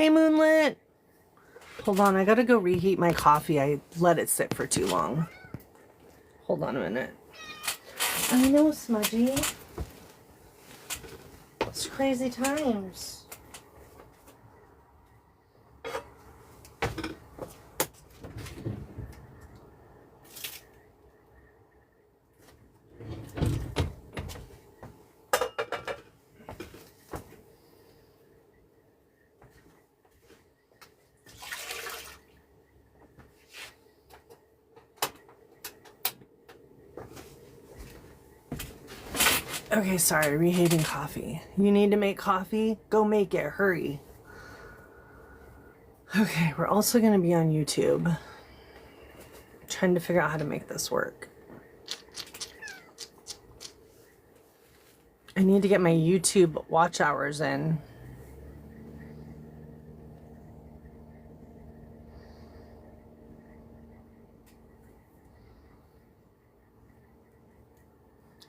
Hey, Moonlit. Hold on, I gotta go reheat my coffee. I let it sit for too long. Hold on a minute. I know, Smudgy. It's crazy times. Okay, sorry, reheating coffee. You need to make coffee? Go make it, hurry. Okay, we're also gonna be on YouTube. Trying to figure out how to make this work. I need to get my YouTube watch hours in.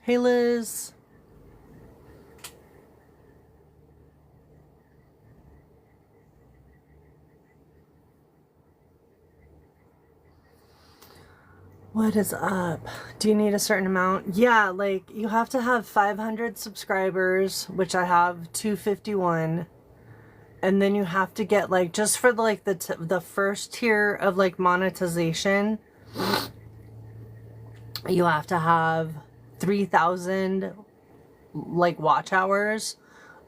Hey, Liz. What is up? Do you need a certain amount? Yeah, like you have to have 500 subscribers, which I have 251. And then you have to get like, just for like the first tier of like monetization, you have to have 3,000 like watch hours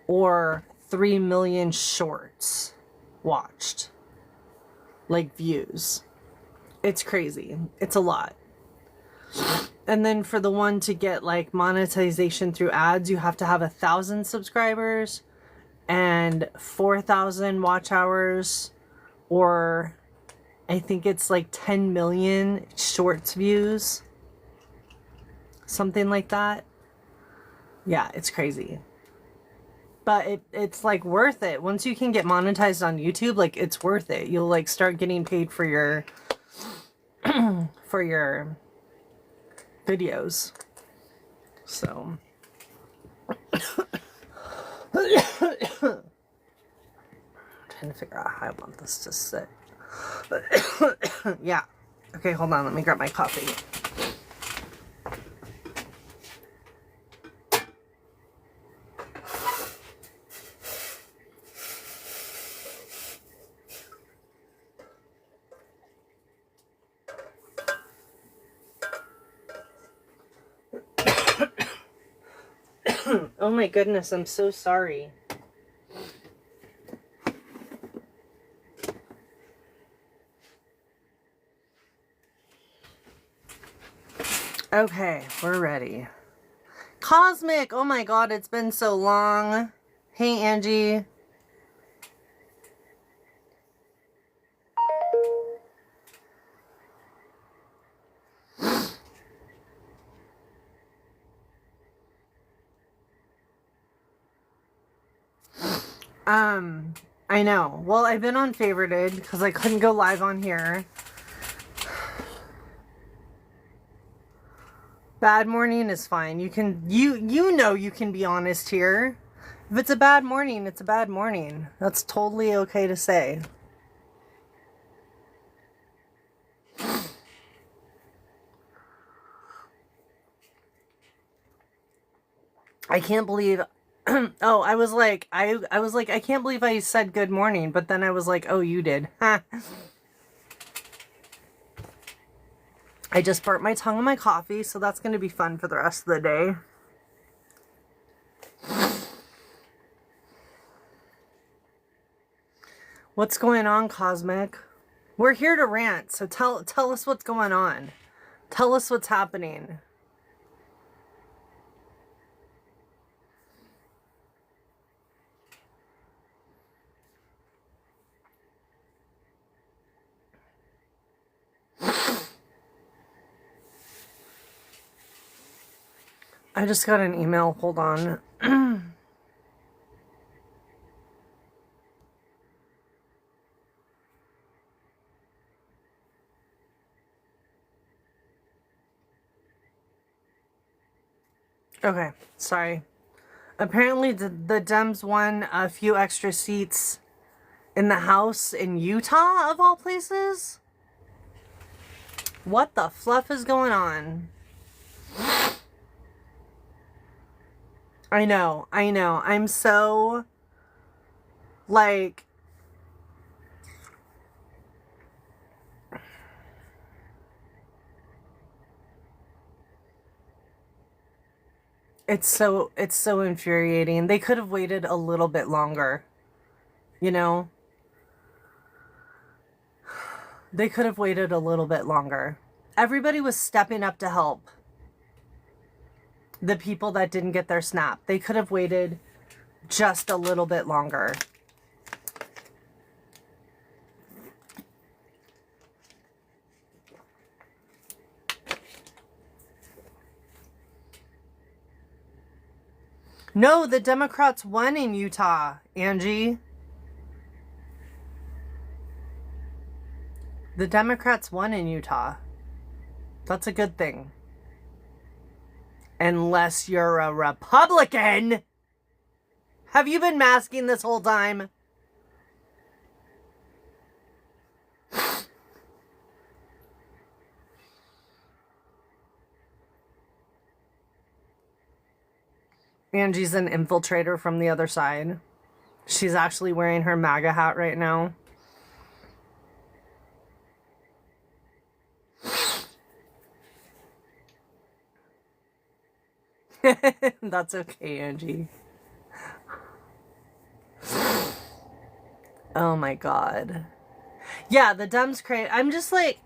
or 3 million shorts watched, like views. It's crazy. It's a lot. And then for the one to get like monetization through ads, you have to have 1,000 subscribers and 4,000 watch hours, or I think it's like 10 million shorts views. Something like that. Yeah, it's crazy. But it's like worth it. Once you can get monetized on YouTube, like it's worth it. You'll like start getting paid for your for your videos. So trying to figure out how I want this to sit. Yeah. Okay, hold on. Let me grab my coffee. Oh my goodness, I'm so sorry. Okay, we're ready. Cosmic! Oh my god, it's been so long. Hey, Angie. I know. Well, I've been on favorited because I couldn't go live on here. Bad morning is fine. You can, you know you can be honest here. If it's a bad morning, it's a bad morning. That's totally okay to say. I can't believe oh, I was like I can't believe I said good morning, but then I was like, oh, you did. I just burnt my tongue on my coffee, so that's going to be fun for the rest of the day. What's going on, Cosmic? We're here to rant, so tell us what's going on. Tell us what's happening. I just got an email. Hold on. Okay, sorry. Apparently the Dems won a few extra seats In the house in Utah, of all places? What the fluff is going on? I know. I'm so, like, it's so infuriating. They could have waited a little bit longer. You know? They could have waited a little bit longer. Everybody was stepping up to help the people that didn't get their SNAP. They could have waited just a little bit longer. No, the Democrats won in Utah, Angie. The Democrats won in Utah. That's a good thing. Unless you're a Republican. Have you been masking this whole time? Angie's an infiltrator from the other side. She's actually wearing her MAGA hat right now. That's okay, Angie. Oh my god. Yeah, the Dems crazy. I'm just like...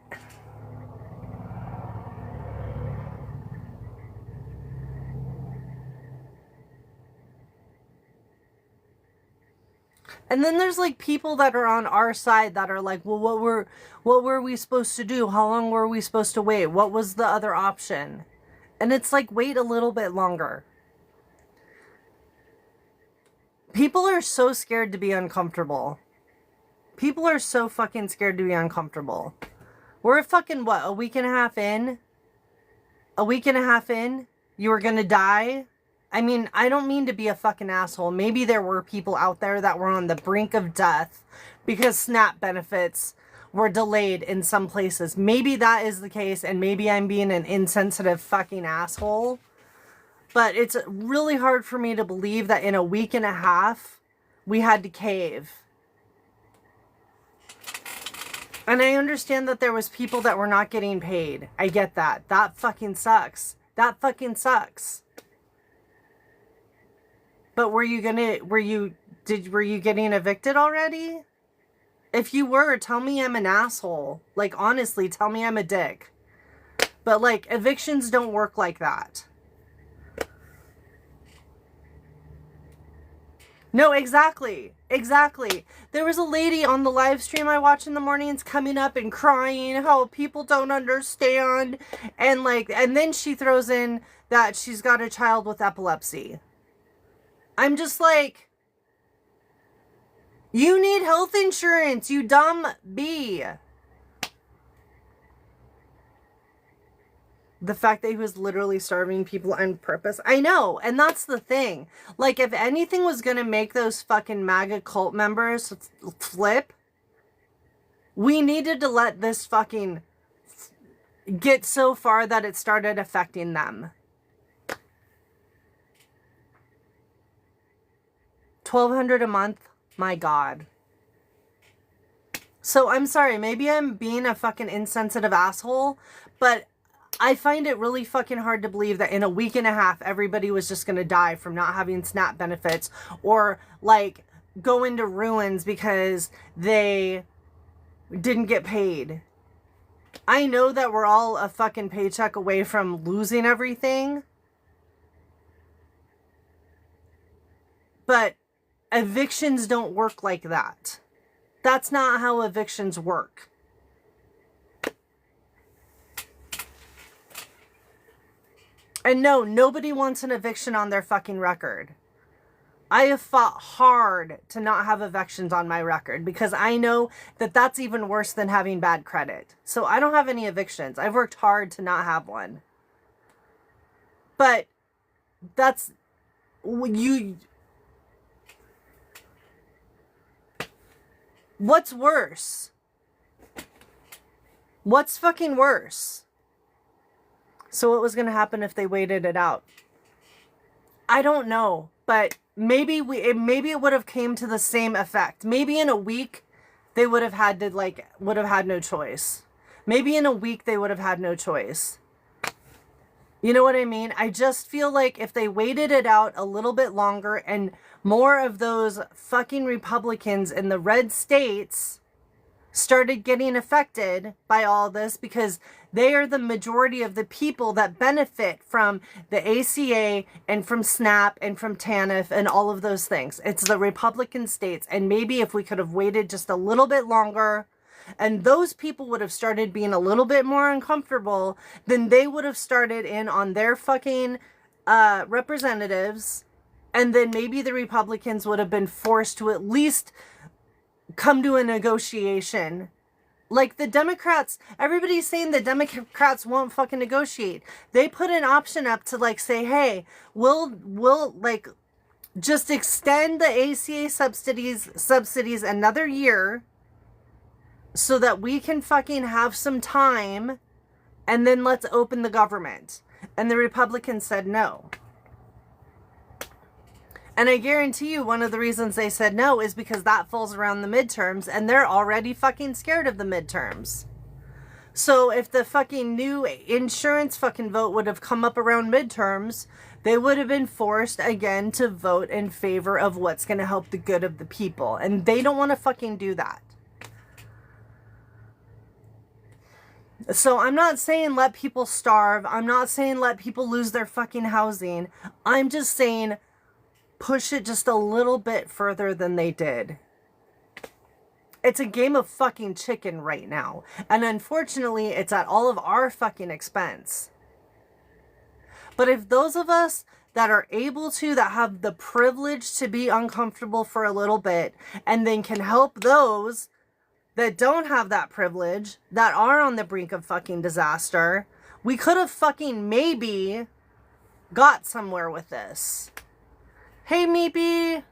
And then there's like people that are on our side that are like, well, what were we supposed to do? How long were we supposed to wait? What was the other option? And it's like, wait a little bit longer. People are so scared to be uncomfortable. People are so fucking scared to be uncomfortable. We're fucking, what, a week and a half in? A week and a half in? You were gonna die? I mean, I don't mean to be a fucking asshole. Maybe there were people out there that were on the brink of death because SNAP benefits were delayed in some places. Maybe that is the case, and maybe I'm being an insensitive fucking asshole. But it's really hard for me to believe that in a week and a half, we had to cave. And I understand that there was people that were not getting paid. I get that. That fucking sucks. That fucking sucks. But were you getting evicted already? If you were, tell me I'm an asshole. Like, honestly, tell me I'm a dick. But, like, evictions don't work like that. No, exactly. Exactly. There was a lady on the live stream I watch in the mornings coming up and crying how people don't understand. And, like, and then she throws in that she's got a child with epilepsy. I'm just like... You need health insurance, you dumb bee. The fact that he was literally starving people on purpose. I know, and that's the thing. Like, if anything was gonna make those fucking MAGA cult members flip, we needed to let this fucking get so far that it started affecting them. $1,200 a month? My God. So I'm sorry, maybe I'm being a fucking insensitive asshole, but I find it really fucking hard to believe that in a week and a half, everybody was just gonna die from not having SNAP benefits or, like, go into ruins because they didn't get paid. I know that we're all a fucking paycheck away from losing everything, but evictions don't work like that. That's not how evictions work. And no, nobody wants an eviction on their fucking record. I have fought hard to not have evictions on my record because I know that that's even worse than having bad credit. So I don't have any evictions. I've worked hard to not have one. But that's... What's worse? What's fucking worse? So what was going to happen if they waited it out? I don't know, but maybe it would have came to the same effect. Maybe in a week they would have had no choice. Maybe in a week they would have had no choice. You know what I mean? I just feel like if they waited it out a little bit longer and more of those fucking Republicans in the red states started getting affected by all this, because they are the majority of the people that benefit from the ACA and from SNAP and from TANF and all of those things. It's the Republican states. And maybe if we could have waited just a little bit longer, and those people would have started being a little bit more uncomfortable, then they would have started in on their fucking representatives. And then maybe the Republicans would have been forced to at least come to a negotiation. Like the Democrats, everybody's saying the Democrats won't fucking negotiate. They put an option up to like say, hey, we'll like just extend the ACA subsidies another year so that we can fucking have some time, and then let's open the government. And the Republicans said no. And I guarantee you one of the reasons they said no is because that falls around the midterms, and they're already fucking scared of the midterms. So if the fucking new insurance fucking vote would have come up around midterms, they would have been forced again to vote in favor of what's going to help the good of the people. And they don't want to fucking do that. So I'm not saying let people starve. I'm not saying let people lose their fucking housing. I'm just saying push it just a little bit further than they did. It's a game of fucking chicken right now. And unfortunately, it's at all of our fucking expense. But if those of us that are able to, that have the privilege to be uncomfortable for a little bit, and then can help those that don't have that privilege, that are on the brink of fucking disaster, we could have fucking maybe got somewhere with this. Hey, Meepy.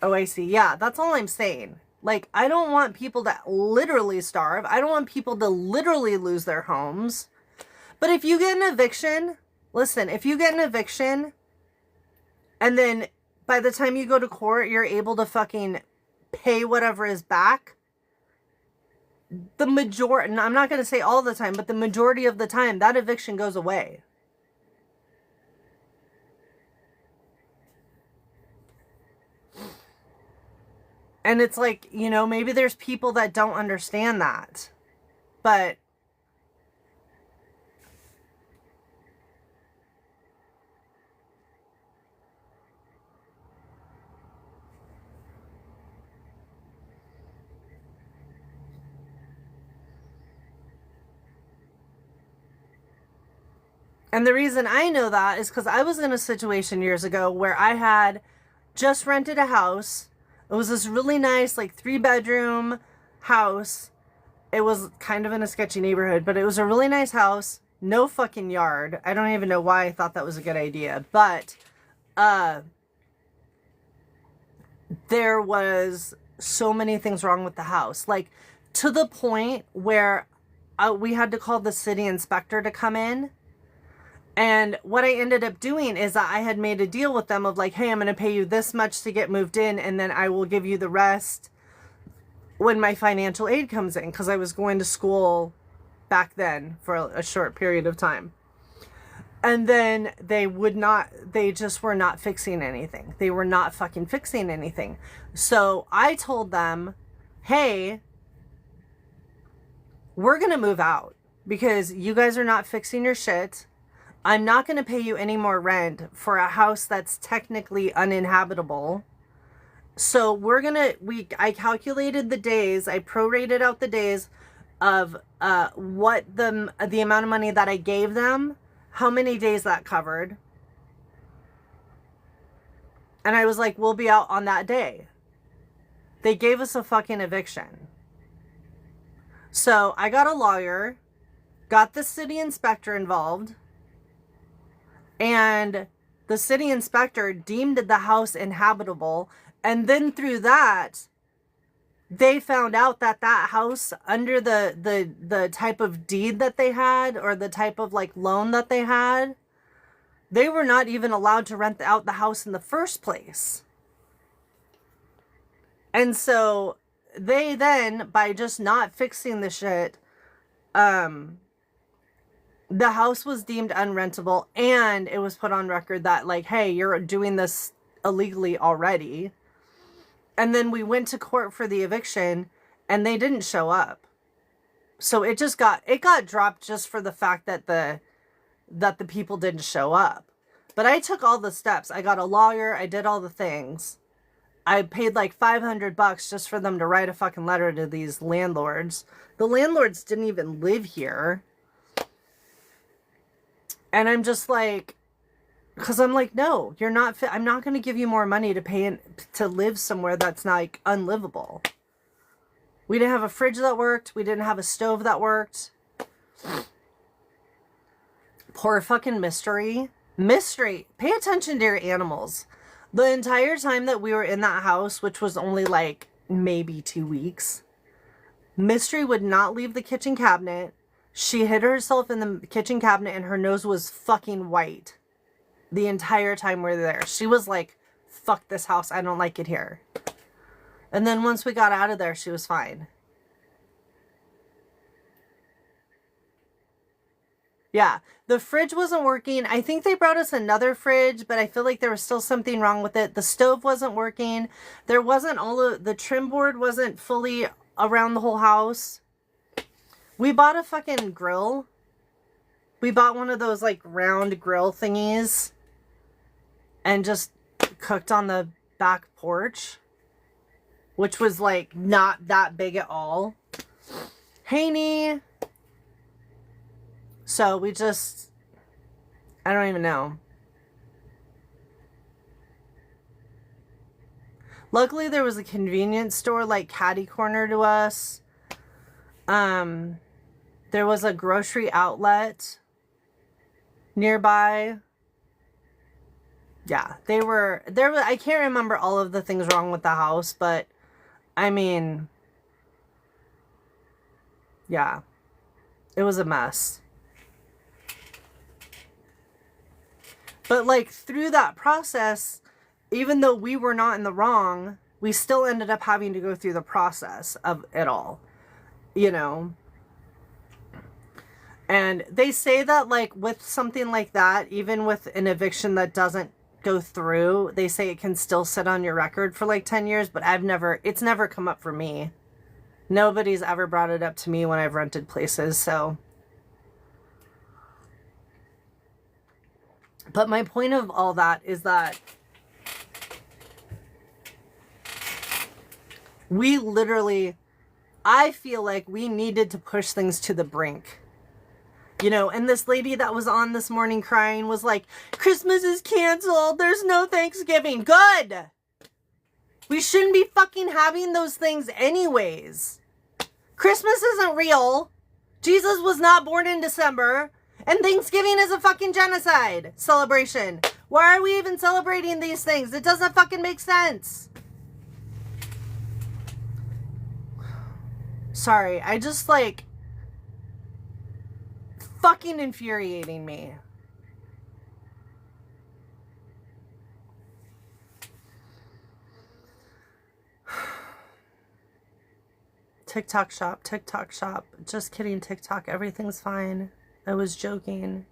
Oh, I see. Yeah, that's all I'm saying. Like, I don't want people to literally starve. I don't want people to literally lose their homes. But if you get an eviction, listen, if you get an eviction and then by the time you go to court, you're able to fucking pay whatever is back, the majority, I'm not going to say all the time, but the majority of the time, that eviction goes away. And it's like, you know, maybe there's people that don't understand that. But and the reason I know that is because I was in a situation years ago where I had just rented a house. It was this really nice, like 3-bedroom house. It was kind of in a sketchy neighborhood, but it was a really nice house. No fucking yard. I don't even know why I thought that was a good idea. But there was so many things wrong with the house. Like to the point where we had to call the city inspector to come in. And what I ended up doing is that I had made a deal with them of like, hey, I'm going to pay you this much to get moved in, and then I will give you the rest when my financial aid comes in, because I was going to school back then for a short period of time. And then they just were not fixing anything. They were not fucking fixing anything. So I told them, hey, we're going to move out because you guys are not fixing your shit. I'm not going to pay you any more rent for a house that's technically uninhabitable. So I calculated the days, I prorated out the days of what the amount of money that I gave them, how many days that covered. And I was like, we'll be out on that day. They gave us a fucking eviction. So I got a lawyer, got the city inspector involved, and the city inspector deemed the house inhabitable And then through that, they found out that that house, under the type of deed that they had, or the type of like loan that they had, they were not even allowed to rent out the house in the first place. And so they then, by just not fixing the shit, the house was deemed unrentable, and it was put on record that, like, hey, you're doing this illegally already. And then we went to court for the eviction, and they didn't show up. So it got dropped just for the fact that the people didn't show up. But I took all the steps. I got a lawyer. I did all the things. I paid like $500 just for them to write a fucking letter to these landlords. The landlords didn't even live here. And I'm just like, because I'm like, no, you're not I'm not going to give you more money to pay to live somewhere that's like unlivable. We didn't have a fridge that worked. We didn't have a stove that worked. Poor fucking Mystery. Mystery, pay attention to your animals. The entire time that we were in that house, which was only like maybe 2 weeks, Mystery would not leave the kitchen cabinet. She hid herself in the kitchen cabinet and her nose was fucking white the entire time we were there. She was like, fuck this house. I don't like it here. And then once we got out of there, she was fine. Yeah, the fridge wasn't working. I think they brought us another fridge, but I feel like there was still something wrong with it. The stove wasn't working. There wasn't the trim board wasn't fully around the whole house. We bought a fucking grill. We bought one of those like round grill thingies and just cooked on the back porch, which was like not that big at all. Haney. So we just, I don't even know. Luckily there was a convenience store like catty corner to us. There was a grocery outlet nearby. Yeah, I can't remember all of the things wrong with the house, but I mean, yeah, it was a mess. But like through that process, even though we were not in the wrong, we still ended up having to go through the process of it all, you know? And they say that like with something like that, even with an eviction that doesn't go through, they say it can still sit on your record for like 10 years, but it's never come up for me. Nobody's ever brought it up to me when I've rented places, so. But my point of all that is that we literally, I feel like we needed to push things to the brink. You know, and this lady that was on this morning crying was like, Christmas is canceled. There's no Thanksgiving. Good. We shouldn't be fucking having those things anyways. Christmas isn't real. Jesus was not born in December. And Thanksgiving is a fucking genocide celebration. Why are we even celebrating these things? It doesn't fucking make sense. Sorry, I just like fucking infuriating me. TikTok shop, TikTok shop. Just kidding, TikTok. Everything's fine. I was joking.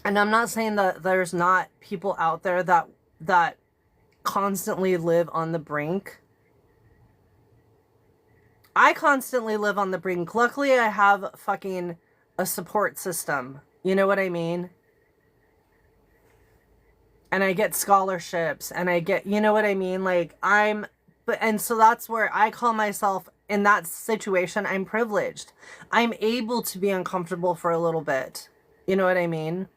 And I'm not saying that there's not people out there that constantly live on the brink. I constantly live on the brink. Luckily, I have fucking a support system. You know what I mean? And I get scholarships and I get, you know what I mean? Like and so that's where I call myself, in that situation, I'm privileged. I'm able to be uncomfortable for a little bit. You know what I mean?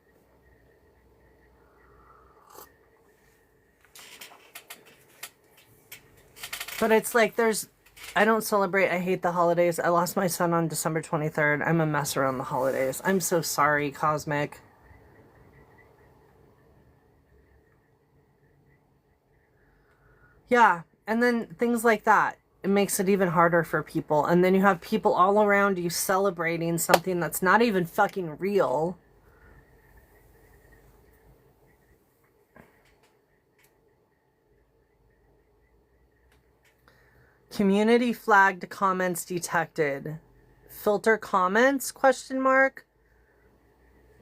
But it's like I don't celebrate. I hate the holidays. I lost my son on December 23rd. I'm a mess around the holidays. I'm so sorry, Cosmic. Yeah, and then things like that. It makes it even harder for people. And then you have people all around you celebrating something that's not even fucking real. Community flagged comments detected. Filter comments? Question mark.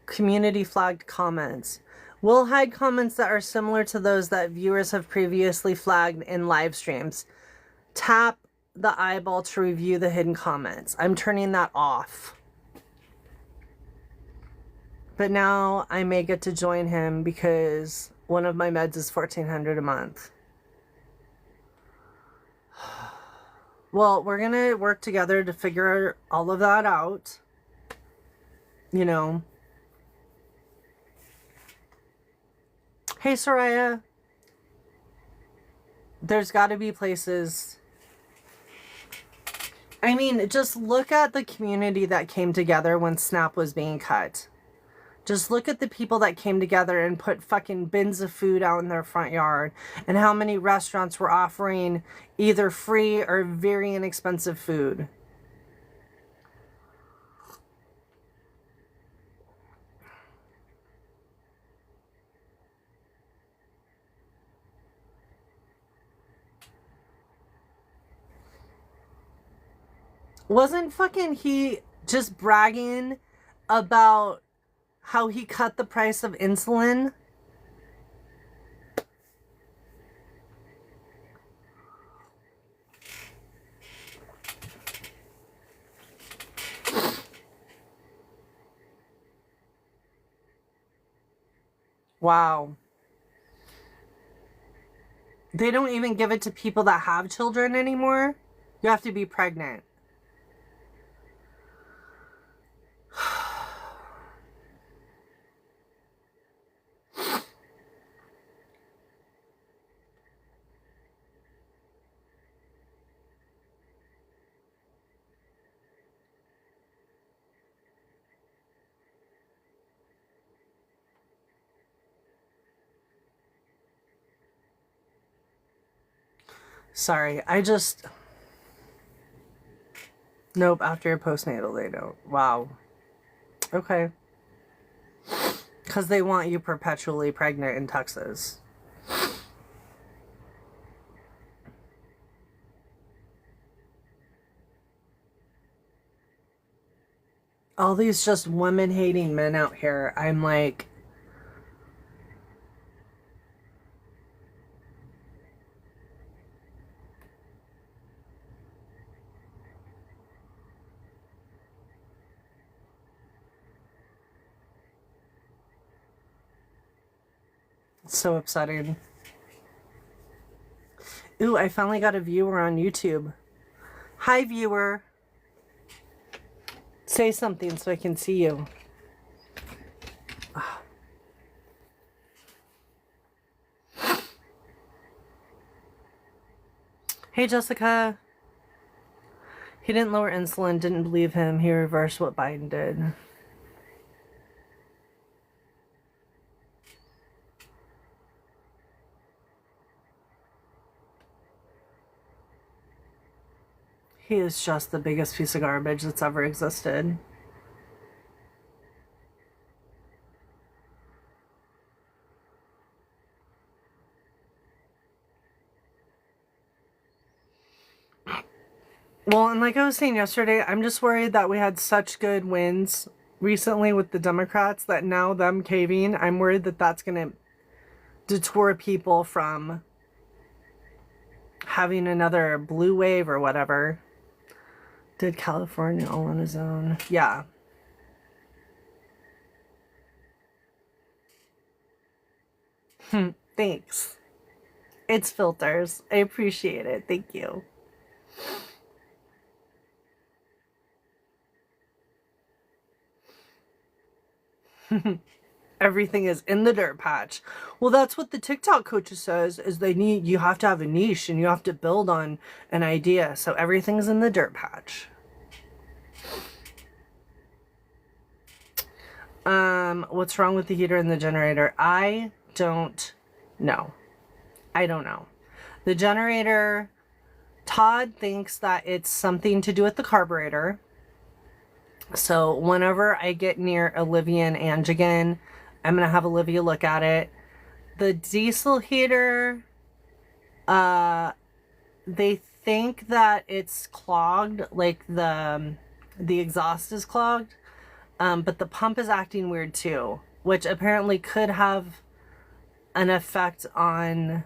Community flagged comments. Will hide comments that are similar to those that viewers have previously flagged in live streams. Tap the eyeball to review the hidden comments. I'm turning that off. But now I may get to join him because one of my meds is $1,400 a month. Well, we're going to work together to figure all of that out. You know. Hey, Soraya. There's got to be places. I mean, just look at the community that came together when Snap was being cut. Just look at the people that came together and put fucking bins of food out in their front yard, and how many restaurants were offering either free or very inexpensive food. Wasn't fucking he just bragging about how he cut the price of insulin? Wow. They don't even give it to people that have children anymore. You have to be pregnant. Sorry, Nope, after your postnatal they don't. Wow. Okay. Because they want you perpetually pregnant in Texas. All these just women-hating men out here, I'm like... so upsetting. Ooh, I finally got a viewer on YouTube. Hi, viewer. Say something so I can see you. Hey, Jessica. He didn't lower insulin, didn't believe him. He reversed what Biden did. He is just the biggest piece of garbage that's ever existed. Well, and like I was saying yesterday, I'm just worried that we had such good wins recently with the Democrats that now them caving, I'm worried that that's going to detour people from having another blue wave or whatever. Did California all on his own? Yeah. Thanks. It's filters. I appreciate it. Thank you. Everything is in the dirt patch. Well, that's what the TikTok coach says, is you have to have a niche and you have to build on an idea. So everything's in the dirt patch. What's wrong with the heater and the generator? I don't know. I don't know. The generator, Todd thinks that it's something to do with the carburetor. So whenever I get near Olivia and Ange again, I'm going to have Olivia look at it. The diesel heater, they think that it's clogged, like the exhaust is clogged. But the pump is acting weird too, which apparently could have an effect on,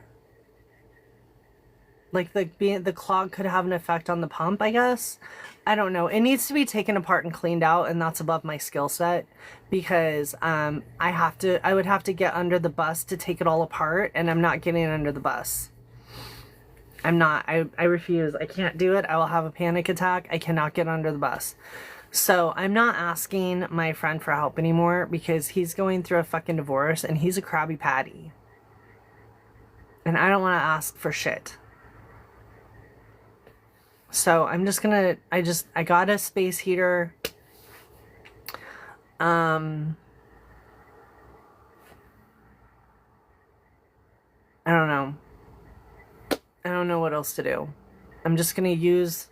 like the clog could have an effect on the pump, I guess. I don't know. It needs to be taken apart and cleaned out, and that's above my skill set, because I would have to get under the bus to take it all apart, and I'm not getting under the bus. I refuse. I can't do it. I will have a panic attack. I cannot get under the bus. So I'm not asking my friend for help anymore, because he's going through a fucking divorce and he's a Krabby Patty. And I don't want to ask for shit. So I'm just gonna, I got a space heater. I don't know. I don't know what else to do. I'm just gonna use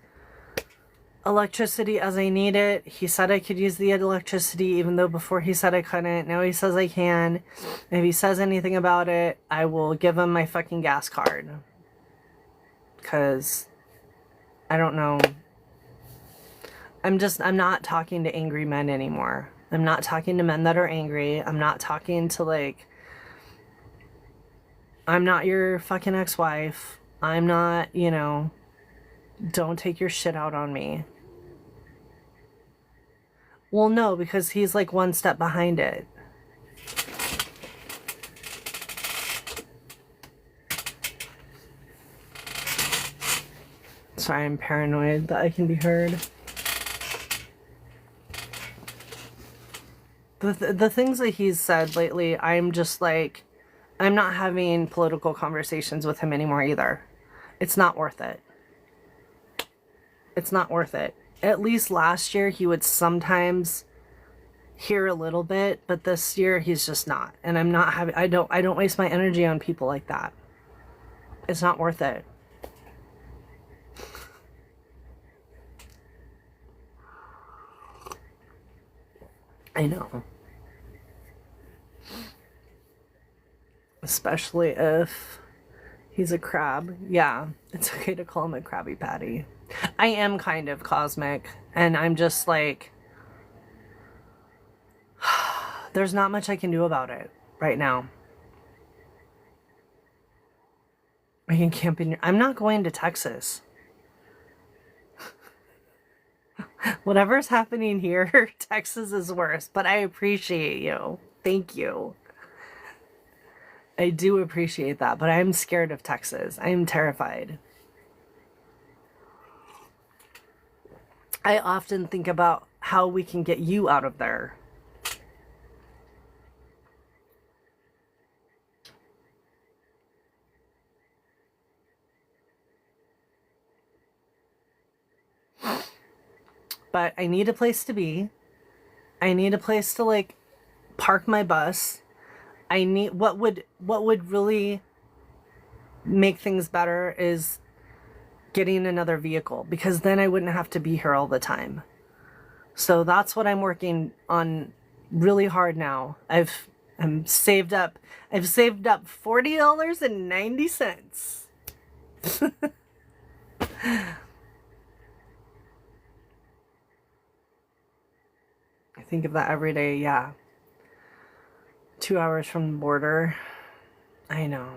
electricity as I need it. He said I could use the electricity, even though before he said I couldn't. Now he says I can. And if he says anything about it, I will give him my fucking gas card. Because I don't know. I'm not talking to angry men anymore. I'm not talking to men that are angry. I'm not talking to, like, I'm not your fucking ex-wife. I'm not, you know, don't take your shit out on me. Well, no, because he's like one step behind it. Sorry, I'm paranoid that I can be heard. The things that he's said lately, I'm just like, I'm not having political conversations with him anymore either. It's not worth it. It's not worth it. At least last year he would sometimes hear a little bit, but this year he's just not. And I'm not having, I don't waste my energy on people like that. It's not worth it. I know. Especially if he's a crab. Yeah, it's okay to call him a Krabby Patty. I am kind of cosmic, and I'm just like, there's not much I can do about it right now. I can camp in I'm not going to Texas. Whatever's happening here, Texas is worse, but I appreciate you. Thank you. I do appreciate that, but I'm scared of Texas. I am terrified. I often think about how we can get you out of there. But I need a place to be. I need a place to, like, park my bus. I need, what would really make things better is getting another vehicle, because then I wouldn't have to be here all the time. So that's what I'm working on really hard now. I've saved up $40.90. I think of that every day. Yeah. 2 hours from the border. I know.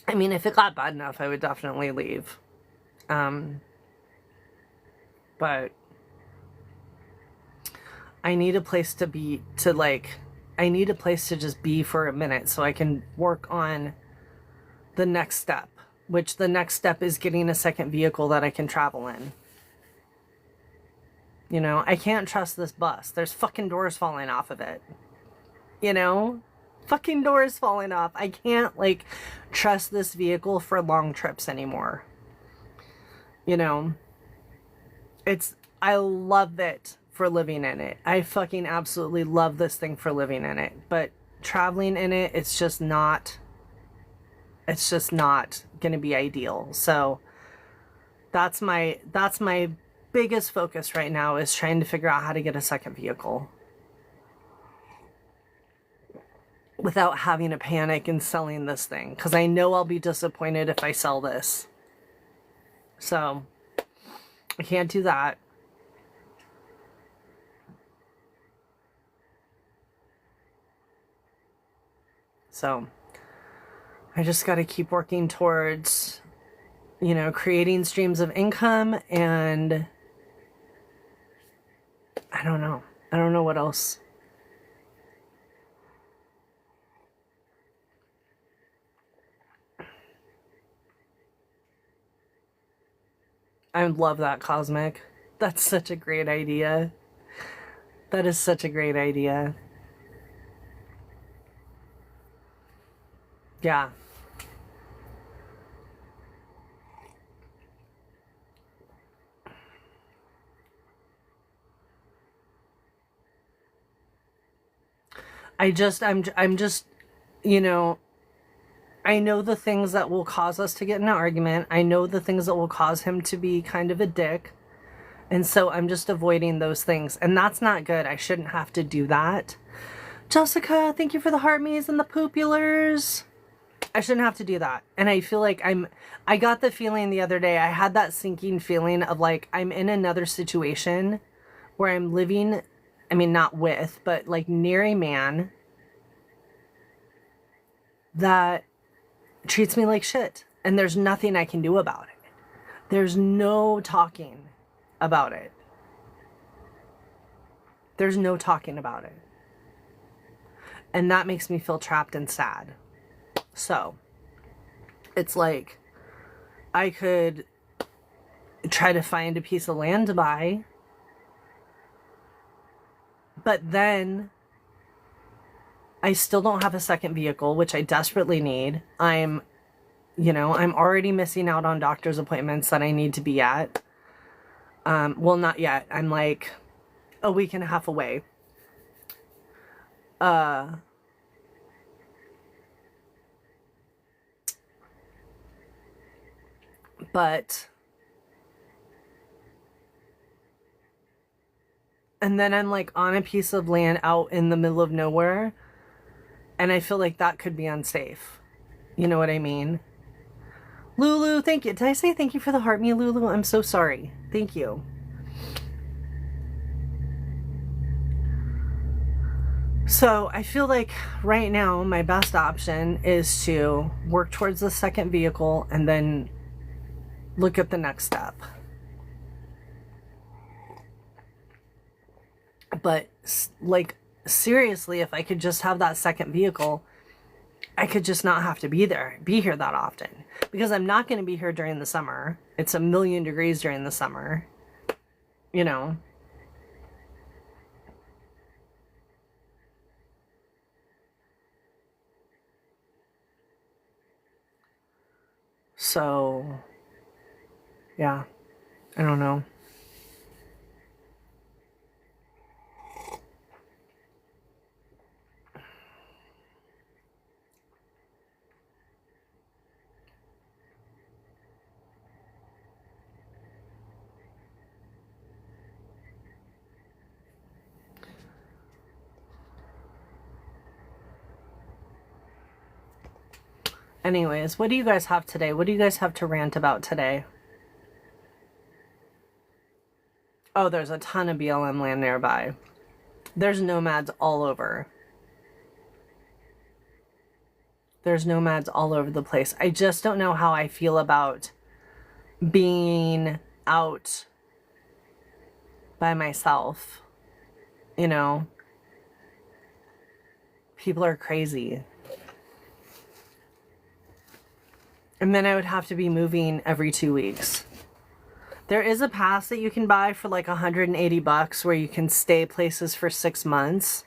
I mean, if it got bad enough, I would definitely leave. But I need a place to be, I need a place to just be for a minute so I can work on the next step, which the next step is getting a second vehicle that I can travel in. You know, I can't trust this bus. There's fucking doors falling off of it. You know? Fucking doors falling off. I can't, like, trust this vehicle for long trips anymore. You know? I love it for living in it. I fucking absolutely love this thing for living in it. But traveling in it, it's just not going to be ideal. So that's my biggest focus right now, is trying to figure out how to get a second vehicle without having to panic and selling this thing, because I know I'll be disappointed if I sell this. So I can't do that. So I just got to keep working towards, you know, creating streams of income, and I don't know what else. I love that, Cosmic. That's such a great idea. That is such a great idea. Yeah. I'm just, you know, I know the things that will cause us to get in an argument. I know the things that will cause him to be kind of a dick. And so I'm just avoiding those things. And that's not good. I shouldn't have to do that. Jessica, thank you for the heart me's and the poopulars. I shouldn't have to do that. And I feel like I got the feeling the other day, I had that sinking feeling of like, I'm in another situation where I'm living, I mean, not with, but like near a man that treats me like shit. And there's nothing I can do about it. There's no talking about it. There's no talking about it. And that makes me feel trapped and sad. So it's like I could try to find a piece of land to buy, but then I still don't have a second vehicle, which I desperately need. I'm already missing out on doctor's appointments that I need to be at. Well, not yet. I'm like a week and a half away. And then I'm like on a piece of land out in the middle of nowhere, and I feel like that could be unsafe. You know what I mean? Lulu, thank you. Did I say thank you for the heart me, Lulu? I'm so sorry. Thank you. So I feel like right now my best option is to work towards the second vehicle and then look at the next step. But like, seriously, if I could just have that second vehicle, I could just not have to be here that often, because I'm not going to be here during the summer. It's 1,000,000 degrees during the summer, you know. So, yeah, I don't know. Anyways, what do you guys have today? What do you guys have to rant about today? Oh, there's a ton of BLM land nearby. There's nomads all over. There's nomads all over the place. I just don't know how I feel about being out by myself. You know, people are crazy. And then I would have to be moving every 2 weeks. There is a pass that you can buy for like $180 where you can stay places for 6 months.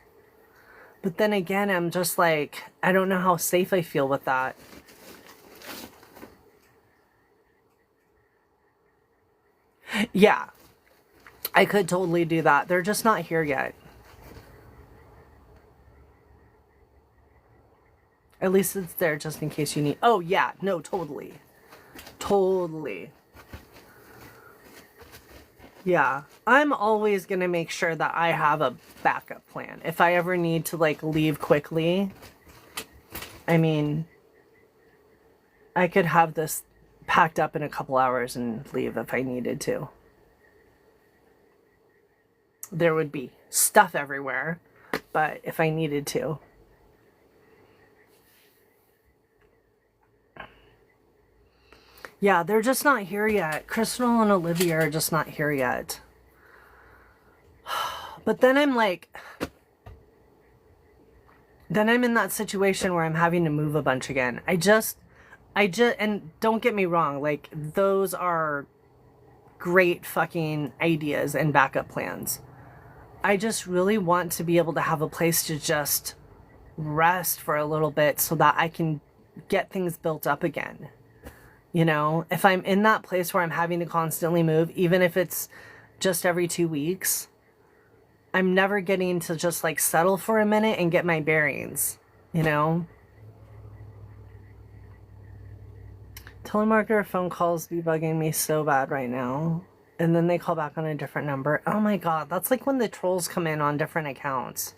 But then again, I'm just like, I don't know how safe I feel with that. Yeah, I could totally do that. They're just not here yet. At least it's there just in case you need. Oh, yeah. No, totally. Totally. Yeah. I'm always going to make sure that I have a backup plan. If I ever need to, like, leave quickly, I mean, I could have this packed up in a couple hours and leave if I needed to. There would be stuff everywhere, but if I needed to. Yeah, they're just not here yet. Crystal and Olivia are just not here yet. But then I'm like, then I'm in that situation where I'm having to move a bunch again. And don't get me wrong, like, those are great fucking ideas and backup plans. I just really want to be able to have a place to just rest for a little bit so that I can get things built up again. You know, if I'm in that place where I'm having to constantly move, even if it's just every 2 weeks, I'm never getting to just like settle for a minute and get my bearings, you know? Telemarketer phone calls be bugging me so bad right now. And then they call back on a different number. Oh my God, that's like when the trolls come in on different accounts.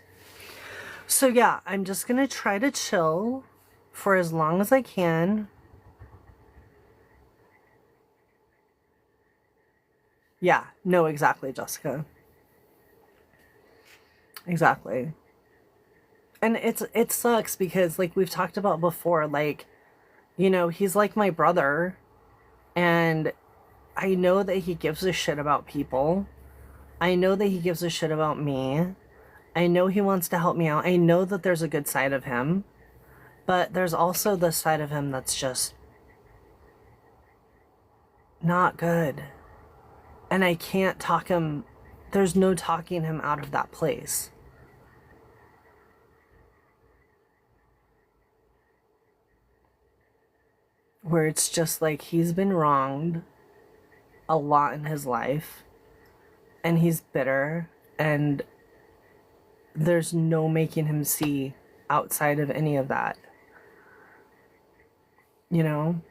So yeah, I'm just going to try to chill for as long as I can. Yeah, no, exactly, Jessica. Exactly. And it sucks because like we've talked about before, like, you know, he's like my brother and I know that he gives a shit about people. I know that he gives a shit about me. I know he wants to help me out. I know that there's a good side of him, but there's also the side of him that's just not good. And I can't talk him, there's no talking him out of that place. Where it's just like he's been wronged a lot in his life and he's bitter and there's no making him see outside of any of that. You know?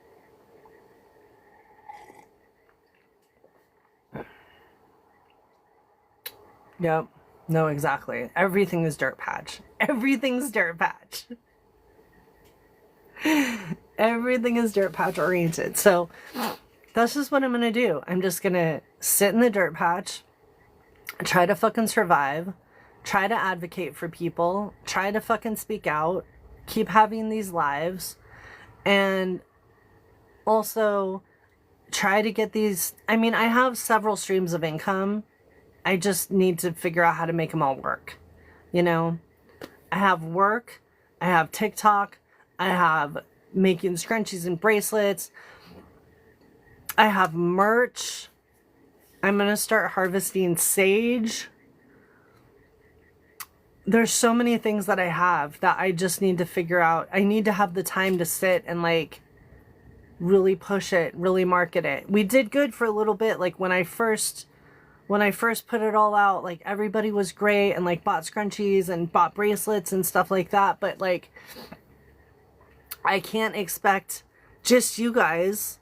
Yep. No, exactly. Everything is dirt patch. Everything's dirt patch. Everything is dirt patch oriented. So that's just what I'm going to do. I'm just going to sit in the dirt patch, try to fucking survive, try to advocate for people, try to fucking speak out, keep having these lives, and also try to get these. I mean, I have several streams of income. I just need to figure out how to make them all work. You know, I have work, I have TikTok, I have making scrunchies and bracelets, I have merch. I'm going to start harvesting sage. There's so many things that I have that I just need to figure out. I need to have the time to sit and like really push it, really market it. We did good for a little bit. Like when I first put it all out, like everybody was great and like bought scrunchies and bought bracelets and stuff like that. But like, I can't expect just you guys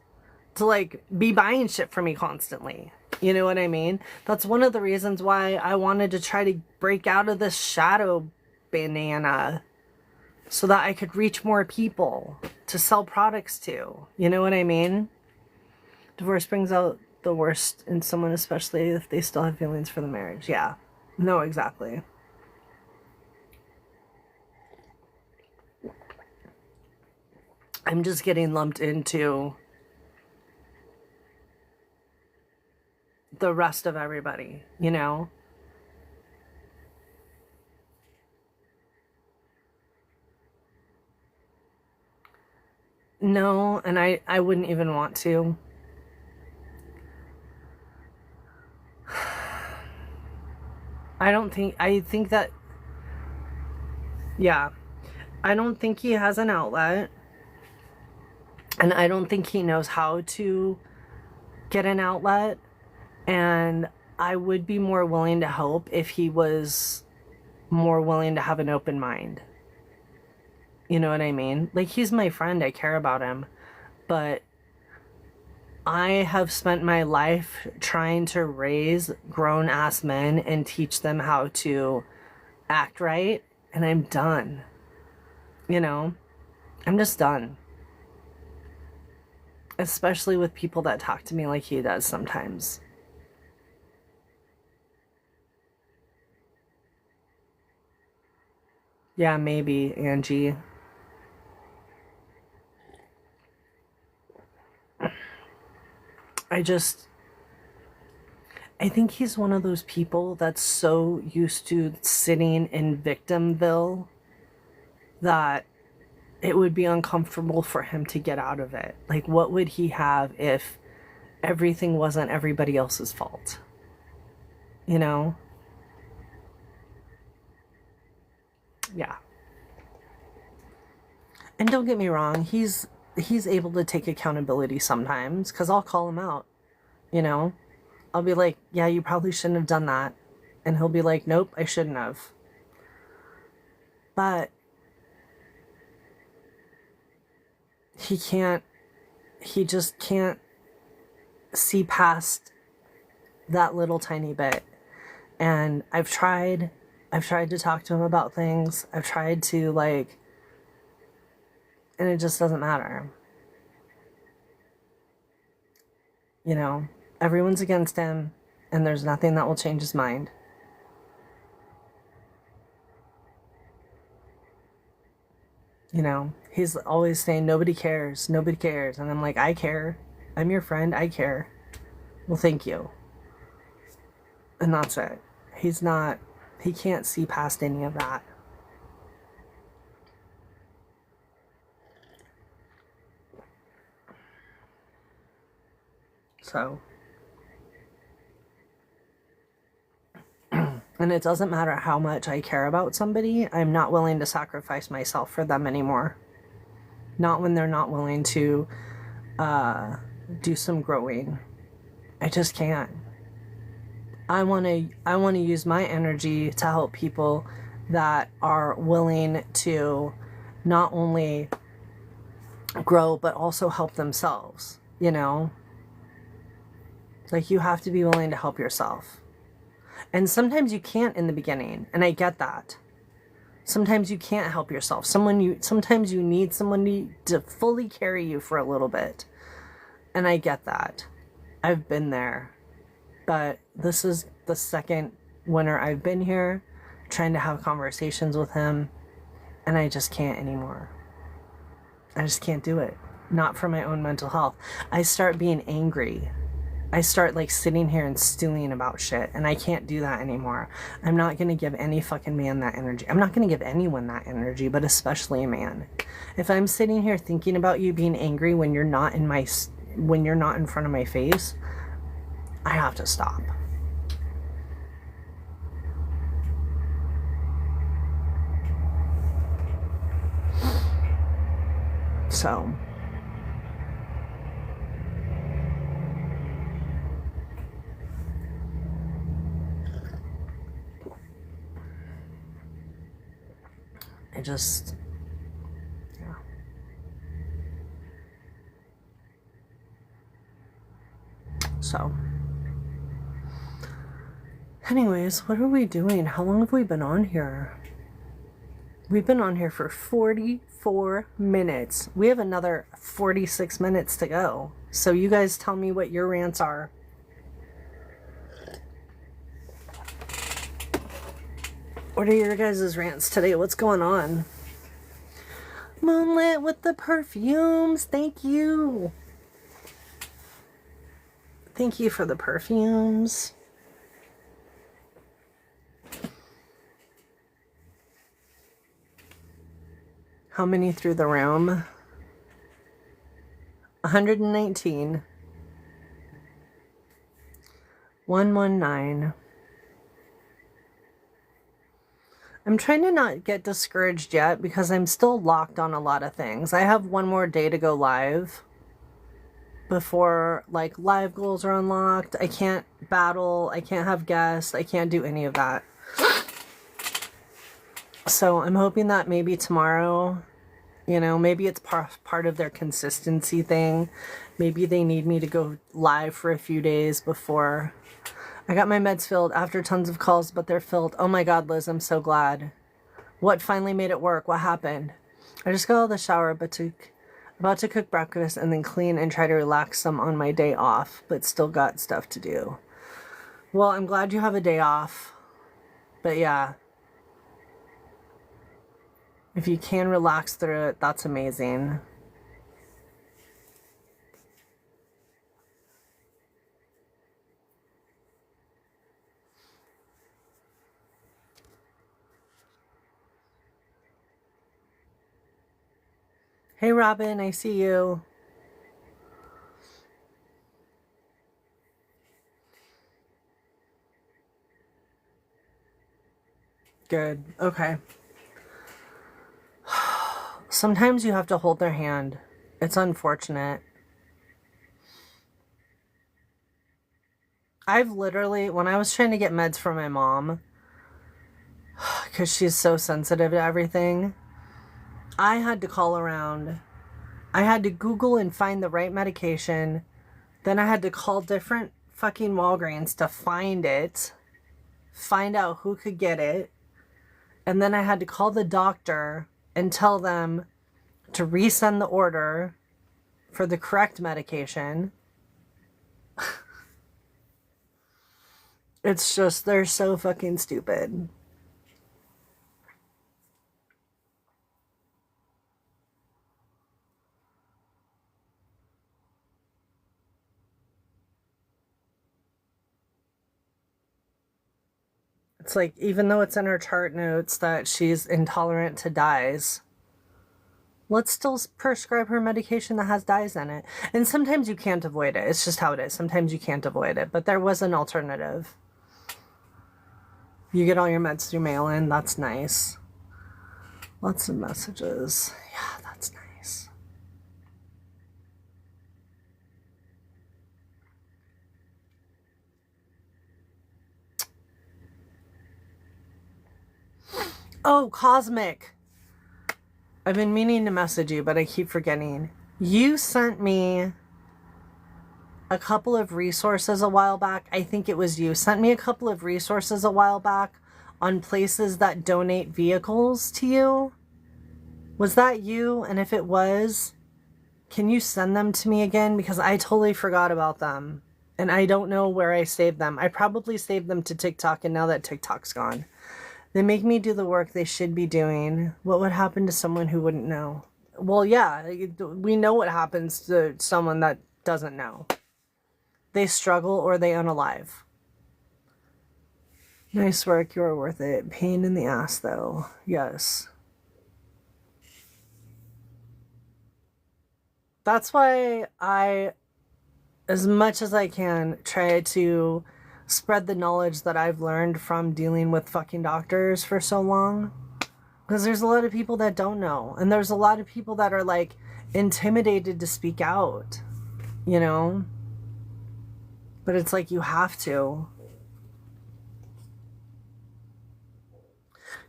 to like be buying shit for me constantly. You know what I mean? That's one of the reasons why I wanted to try to break out of this shadow banana so that I could reach more people to sell products to. You know what I mean? Divorce brings out the worst in someone, especially if they still have feelings for the marriage. Yeah. No, exactly. I'm just getting lumped into the rest of everybody, you know? No, and I wouldn't even want to. I think that, yeah, I don't think he has an outlet. And I don't think he knows how to get an outlet. And I would be more willing to help if he was more willing to have an open mind. You know what I mean? Like, he's my friend. I care about him. But I have spent my life trying to raise grown-ass men and teach them how to act right. And I'm done. You know? I'm just done. Especially with people that talk to me like he does sometimes. Yeah, maybe, Angie. I think he's one of those people that's so used to sitting in victimville that it would be uncomfortable for him to get out of it. Like, what would he have if everything wasn't everybody else's fault? You know? Yeah. And don't get me wrong, he's able to take accountability sometimes, because I'll call him out, you know? I'll be like, yeah, you probably shouldn't have done that. And he'll be like, nope, I shouldn't have. But he just can't see past that little tiny bit. And I've tried to talk to him about things. I've tried to, like, and it just doesn't matter. You know, everyone's against him, and there's nothing that will change his mind. You know, he's always saying, nobody cares, nobody cares. And I'm like, I care. I'm your friend, I care. Well, thank you. And that's it. He can't see past any of that. So, and it doesn't matter how much I care about somebody, I'm not willing to sacrifice myself for them anymore. Not when they're not willing to do some growing. I just can't. I want to use my energy to help people that are willing to not only grow but also help themselves, you know? Like, you have to be willing to help yourself. And sometimes you can't in the beginning, and I get that. Sometimes you can't help yourself. Sometimes you need someone to fully carry you for a little bit. And I get that. I've been there. But this is the second winter I've been here trying to have conversations with him, and I just can't anymore. I just can't do it. Not for my own mental health. I start being angry. I start, like, sitting here and stewing about shit, and I can't do that anymore. I'm not going to give any fucking man that energy. I'm not going to give anyone that energy, but especially a man. If I'm sitting here thinking about you being angry when you're not in front of my face, I have to stop. So, yeah. So, anyways, what are we doing? How long have we been on here? We've been on here for 44 minutes. We have another 46 minutes to go. So you guys tell me what your rants are. What are your guys' rants today? What's going on? Moonlit with the perfumes. Thank you. Thank you for the perfumes. How many through the room? 119. 119. I'm trying to not get discouraged yet because I'm still locked on a lot of things. I have one more day to go live before like live goals are unlocked. I can't battle, I can't have guests, I can't do any of that. So I'm hoping that maybe tomorrow, you know, maybe it's part of their consistency thing. Maybe they need me to go live for a few days before. I got my meds filled after tons of calls, but they're filled. Oh my God, Liz, I'm so glad. What finally made it work? What happened? I just got out of the shower, about to cook breakfast and then clean and try to relax some on my day off, but still got stuff to do. Well, I'm glad you have a day off. But yeah, if you can relax through it, that's amazing. Hey, Robin, I see you. Good. Okay. Sometimes you have to hold their hand. It's unfortunate. I've literally, when I was trying to get meds for my mom, because she's so sensitive to everything, I had to call around. I had to Google and find the right medication. Then I had to call different fucking Walgreens to find it, find out who could get it. And then I had to call the doctor and tell them to resend the order for the correct medication. It's just, they're so fucking stupid. It's like, even though it's in her chart notes that she's intolerant to dyes, let's still prescribe her medication that has dyes in it. And sometimes you can't avoid it. It's just how it is. Sometimes you can't avoid it. But there was an alternative. You get all your meds through mail-in. That's nice. Lots of messages. Yeah, that's nice. Oh, Cosmic. I've been meaning to message you, but I keep forgetting. You sent me a couple of resources a while back. I think it was you. Sent me a couple of resources a while back on places that donate vehicles to you. Was that you? And if it was, can you send them to me again? Because I totally forgot about them. And I don't know where I saved them. I probably saved them to TikTok, and now that TikTok's gone. They make me do the work they should be doing. What would happen to someone who wouldn't know? Well, yeah, we know what happens to someone that doesn't know. They struggle or they unalive. Nice work, you're worth it. Pain in the ass, though. Yes. That's why I, as much as I can, try to spread the knowledge that I've learned from dealing with fucking doctors for so long. Because there's a lot of people that don't know. And there's a lot of people that are like intimidated to speak out, you know? But it's like you have to.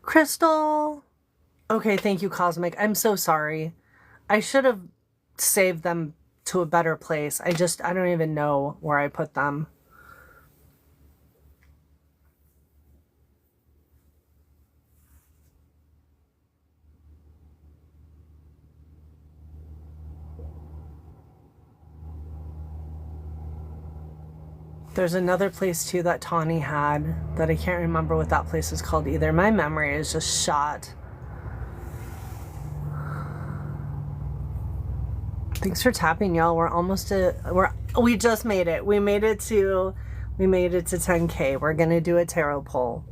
Crystal! Okay, thank you, Cosmic. I'm so sorry. I should have saved them to a better place. I don't even know where I put them. There's another place too that Tawny had that I can't remember what that place is called either. My memory is just shot. Thanks for tapping, y'all. We're almost we just made it. We made it to 10K. We're gonna do a tarot pull.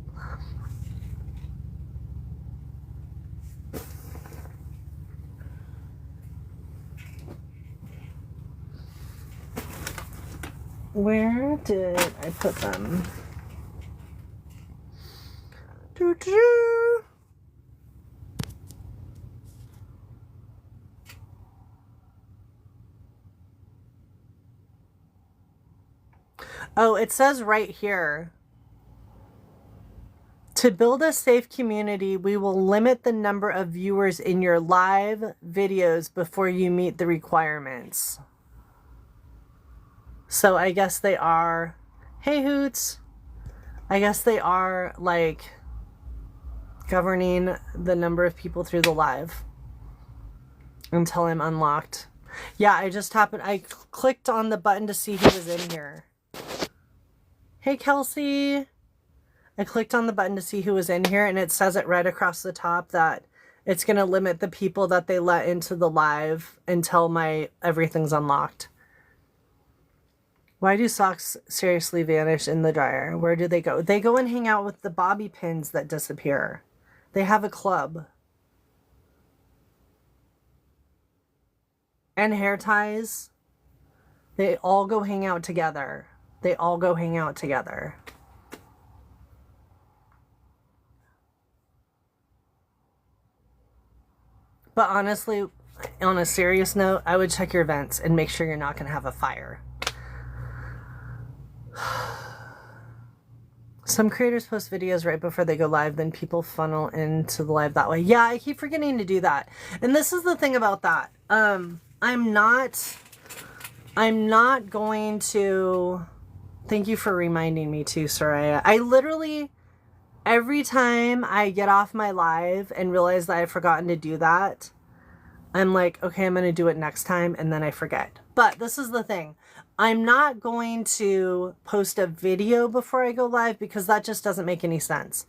Where did I put them? Doo-doo. Oh, it says right here, to build a safe community, we will limit the number of viewers in your live videos before you meet the requirements. So I guess they are, hey Hoots, I guess they are like governing the number of people through the live until I'm unlocked. Yeah, I clicked on the button to see who was in here. Hey Kelsey. I clicked on the button to see who was in here, and it says it right across the top that it's going to limit the people that they let into the live until everything's unlocked. Why do socks seriously vanish in the dryer? Where do they go? They go and hang out with the bobby pins that disappear. They have a club. And hair ties. They all go hang out together. They all go hang out together. But honestly, on a serious note, I would check your vents and make sure you're not going to have a fire. Some creators post videos right before they go live, then people funnel into the live that way. Yeah, I keep forgetting to do that. And this is the thing about that. I'm not going to... Thank you for reminding me too, Soraya. I literally, every time I get off my live and realize that I've forgotten to do that, I'm like, okay, I'm going to do it next time, and then I forget. But this is the thing. I'm not going to post a video before I go live because that just doesn't make any sense.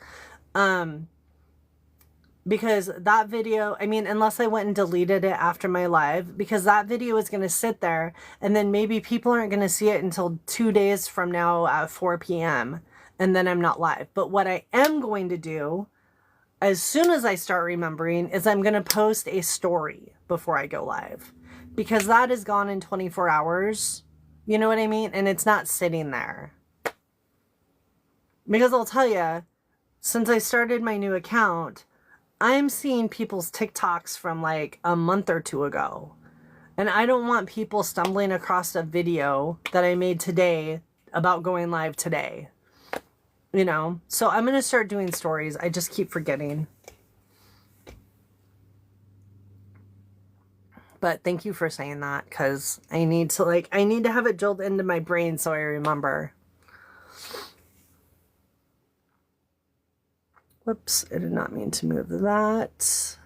Because that video, I mean, unless I went and deleted it after my live, because that video is going to sit there, and then maybe people aren't going to see it until 2 days from now at 4 p.m. and then I'm not live. But what I am going to do, as soon as I start remembering, is I'm going to post a story before I go live, because that is gone in 24 hours. You know what I mean? And it's not sitting there. Because I'll tell you, since I started my new account, I'm seeing people's TikToks from like a month or two ago. And I don't want people stumbling across a video that I made today about going live today. You know? So I'm going to start doing stories. I just keep forgetting. But thank you for saying that, because I need to have it drilled into my brain so I remember. Whoops, I did not mean to move that.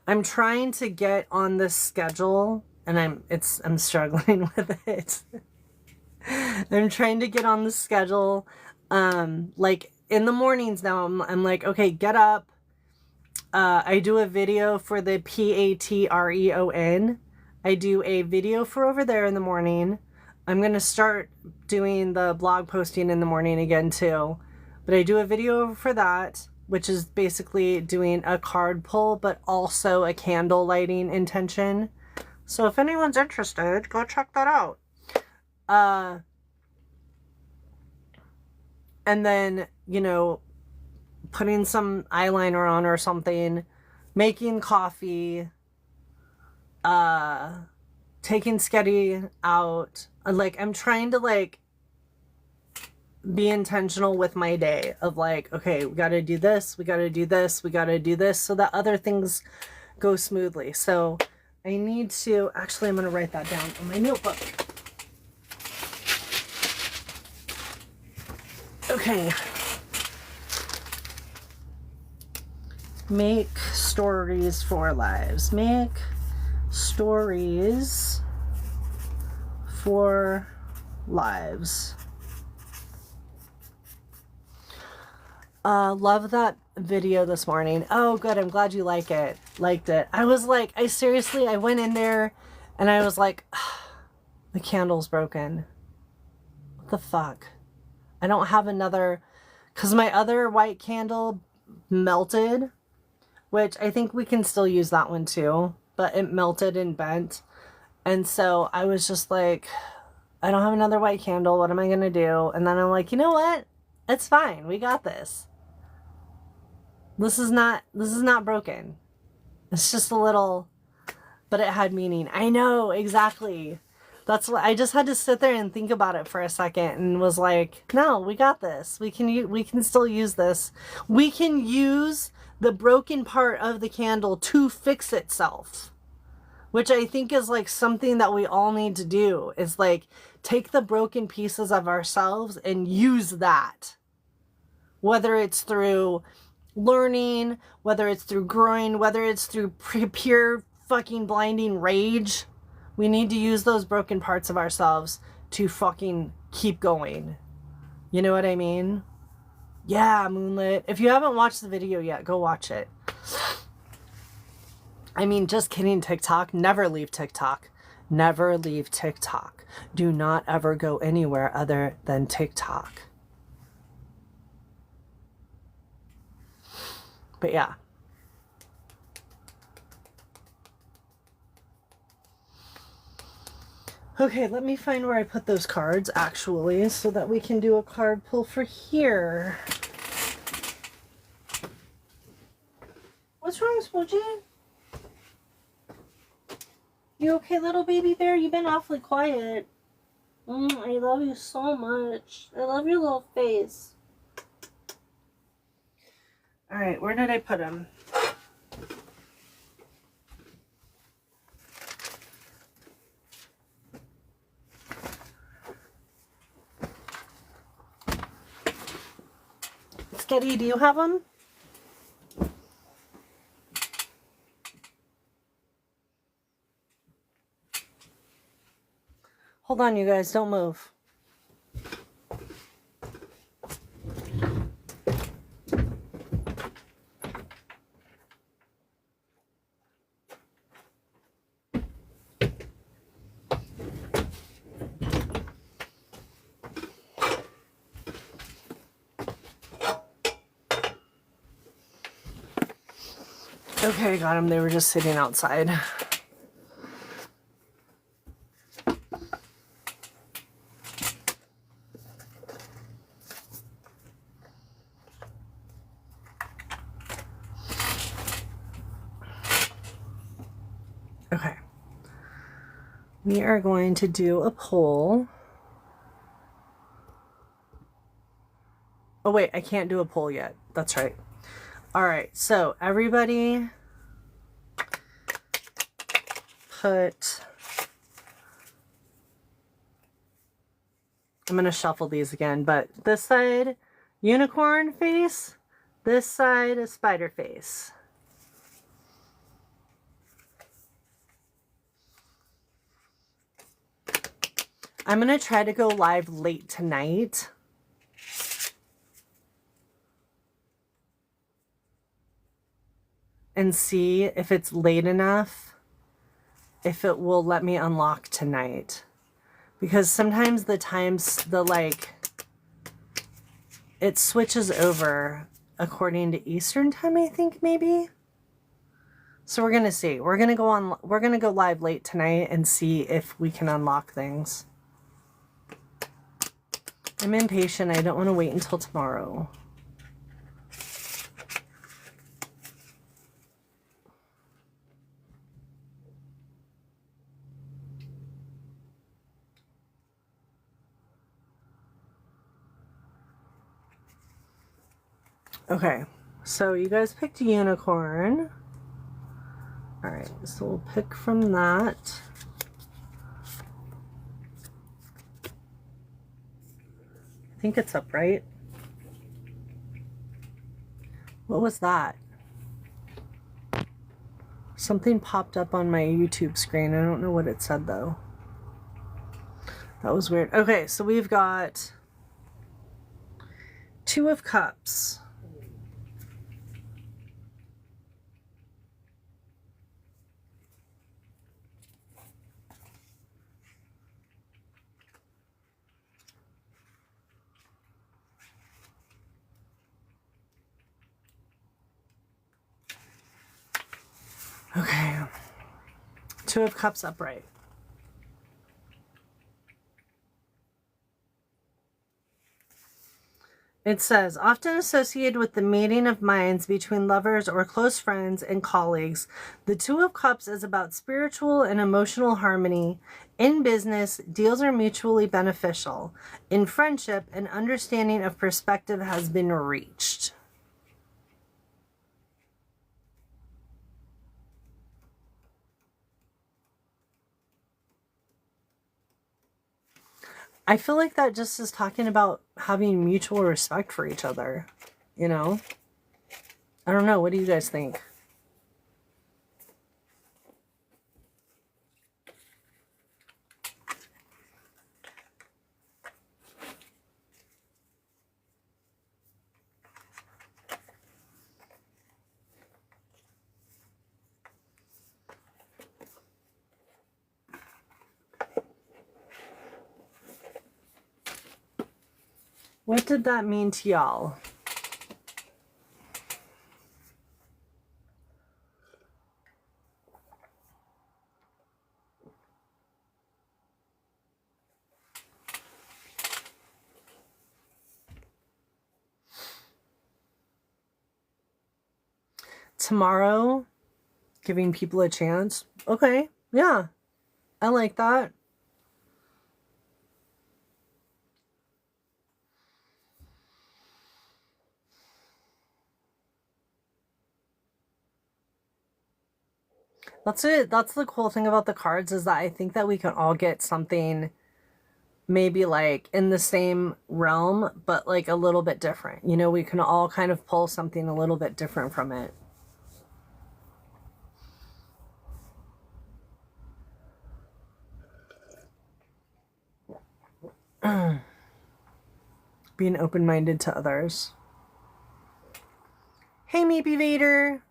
I'm trying to get on this schedule, and I'm struggling with it. I'm trying to get on the schedule. Like in the mornings now, I'm like, okay, get up. I do a video for the Patreon. I do a video for over there in the morning. I'm going to start doing the blog posting in the morning again too. But I do a video for that, which is basically doing a card pull, but also a candle lighting intention. So if anyone's interested, go check that out. And then, you know, putting some eyeliner on or something, making coffee, taking Sketty out. Like, I'm trying to, like, be intentional with my day of, like, okay, we gotta do this, we gotta do this, we gotta do this, so that other things go smoothly. So I need to, actually, I'm gonna write that down on my notebook. Okay. Make stories for lives. Make stories for lives. Love that video this morning. Oh, good. I'm glad you liked it. I was like, I went in there and I was like, the candle's broken. What the fuck? I don't have another, because my other white candle melted, which I think we can still use that one too, but it melted and bent. And so I was just like, I don't have another white candle. What am I going to do? And then I'm like, you know what? It's fine. We got this. This is not broken. It's just a little, but it had meaning. I know, exactly. That's what I just had to sit there and think about it for a second and was like, no, we got this. We can still use this. We can use the broken part of the candle to fix itself, which I think is like something that we all need to do, is like take the broken pieces of ourselves and use that. Whether it's through learning, whether it's through growing, whether it's through pure fucking blinding rage, we need to use those broken parts of ourselves to fucking keep going. You know what I mean? Yeah, Moonlit. If you haven't watched the video yet, go watch it. I mean, just kidding, TikTok. Never leave TikTok. Never leave TikTok. Do not ever go anywhere other than TikTok. But yeah. Okay, let me find where I put those cards, actually, so that we can do a card pull for here. What's wrong, Smoochie? You okay, little baby bear? You've been awfully quiet. I love you so much. I love your little face. Alright, where did I put him? Sketty, do you have them? Hold on, you guys, don't move. Okay, got them. They were just sitting outside. Okay. We are going to do a poll. Oh, wait, I can't do a poll yet. That's right. All right, so everybody put, I'm going to shuffle these again, but this side, unicorn face, this side, a spider face. I'm going to try to go live late tonight. And see if it's late enough, if it will let me unlock tonight. Because sometimes the times, it switches over according to Eastern time, I think, maybe. So we're gonna see. We're gonna go live late tonight and see if we can unlock things. I'm impatient. I don't want to wait until tomorrow. Okay, so you guys picked a unicorn. All right, so we'll pick from that. I think it's upright. What was that? Something popped up on my YouTube screen. I don't know what it said though. That was weird. Okay, so we've got Two of Cups. Okay. Two of Cups upright. It says, often associated with the meeting of minds between lovers or close friends and colleagues, the Two of Cups is about spiritual and emotional harmony. In business, deals are mutually beneficial. In friendship, an understanding of perspective has been reached. I feel like that just is talking about having mutual respect for each other, you know? I don't know. What do you guys think? What did that mean to y'all? Tomorrow, giving people a chance. Okay, yeah, I like that. That's it. That's the cool thing about the cards is that I think that we can all get something maybe like in the same realm, but like a little bit different. You know, we can all kind of pull something a little bit different from it. Being open-minded to others. Hey, maybe Vader.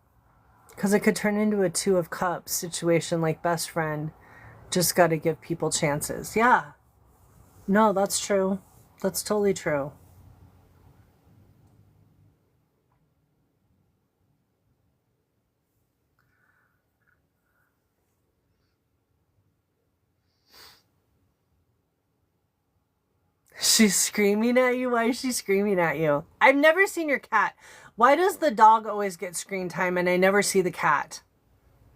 Because it could turn into a Two of Cups situation like best friend. Just got to give people chances. Yeah. No, that's true. That's totally true. She's screaming at you? Why is she screaming at you? I've never seen your cat. Why does the dog always get screen time and I never see the cat?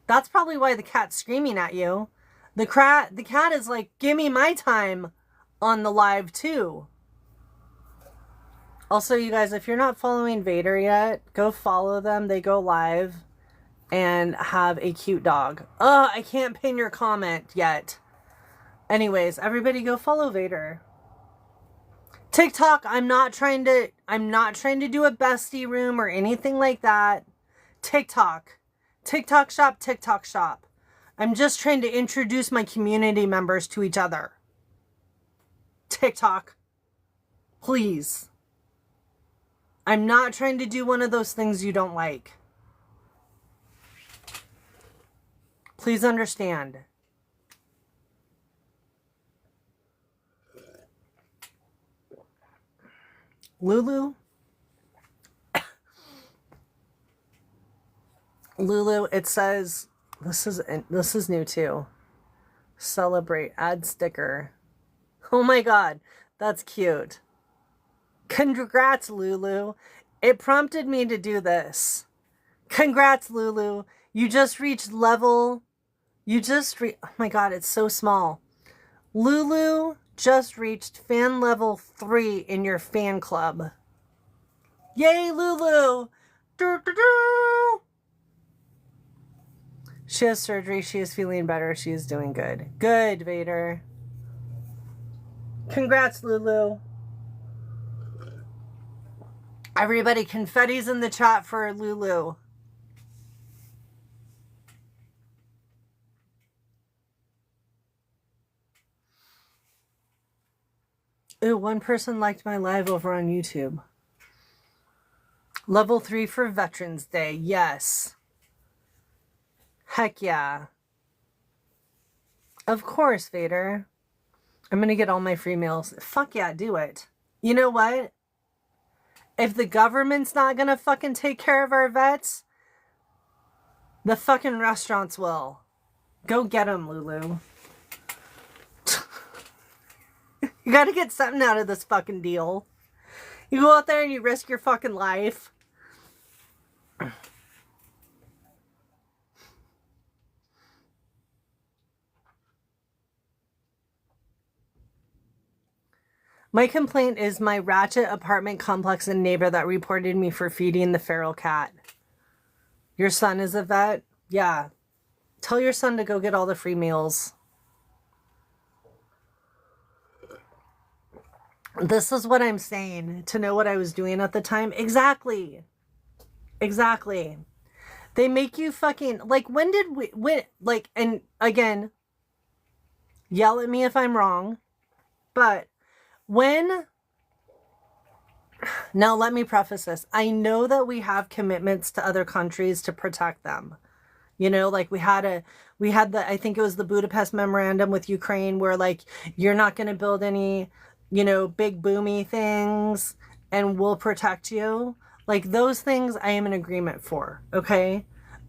That's probably why the cat's screaming at you. The cat is like, give me my time on the live too. Also, you guys, if you're not following Vader yet, go follow them. They go live and have a cute dog. I can't pin your comment yet. Anyways, everybody go follow Vader. TikTok, I'm not trying to do a bestie room or anything like that. TikTok shop. I'm just trying to introduce my community members to each other. TikTok, please. I'm not trying to do one of those things you don't like. Please understand. Lulu, it says, this is new too. Celebrate, add sticker. Oh my God, that's cute. Congrats, Lulu. It prompted me to do this. Congrats, Lulu. You just reached level. Oh my God, it's so small. Lulu just reached fan level 3 in your fan club. Yay, Lulu! Doo-doo-doo. She has surgery. She is feeling better. She is doing good. Good, Vader. Congrats, Lulu. Everybody, confetti's in the chat for Lulu. Ooh, one person liked my live over on YouTube. Level 3 for Veterans Day. Yes. Heck yeah. Of course, Vader. I'm going to get all my free meals. Fuck yeah, do it. You know what? If the government's not going to fucking take care of our vets, the fucking restaurants will. Go get them, Lulu. You got to get something out of this fucking deal. You go out there and you risk your fucking life. My complaint is my ratchet apartment complex and neighbor that reported me for feeding the feral cat. Your son is a vet? Yeah. Tell your son to go get all the free meals. This is what I'm saying, to know what I was doing at the time. Exactly. Exactly. They make you fucking, like, and again, yell at me if I'm wrong, but now let me preface this. I know that we have commitments to other countries to protect them. You know, like we had I think it was the Budapest Memorandum with Ukraine where like, you're not going to build any, you know, big boomy things and we'll protect you. Like those things I am in agreement for. Okay.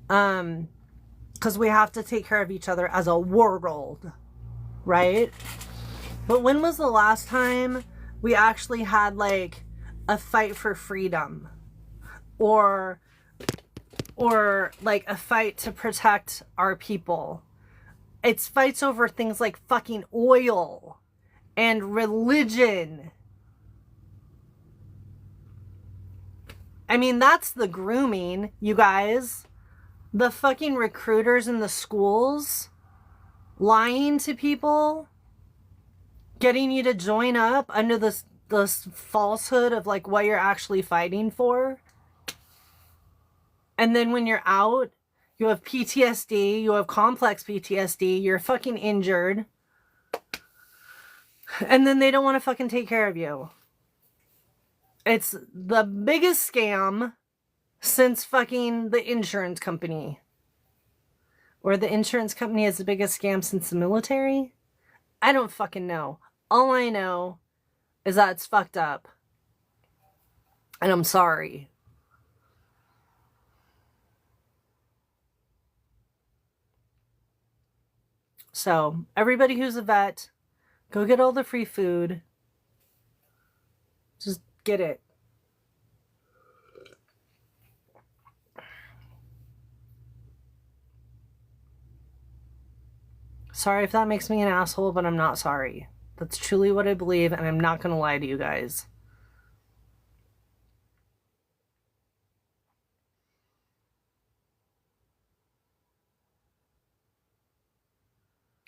Cause we have to take care of each other as a world. Right. But when was the last time we actually had like a fight for freedom or like a fight to protect our people? It's fights over things like fucking oil and religion. I mean, that's the grooming, you guys. The fucking recruiters in the schools lying to people, getting you to join up under this falsehood of like what you're actually fighting for. And then when you're out, you have PTSD, you have complex PTSD, you're fucking injured. And then they don't want to fucking take care of you. It's the biggest scam since fucking the insurance company. Or the insurance company is the biggest scam since the military? I don't fucking know. All I know is that it's fucked up. And I'm sorry. So, everybody who's a vet, go get all the free food. Just get it. Sorry if that makes me an asshole, but I'm not sorry. That's truly what I believe, and I'm not going to lie to you guys.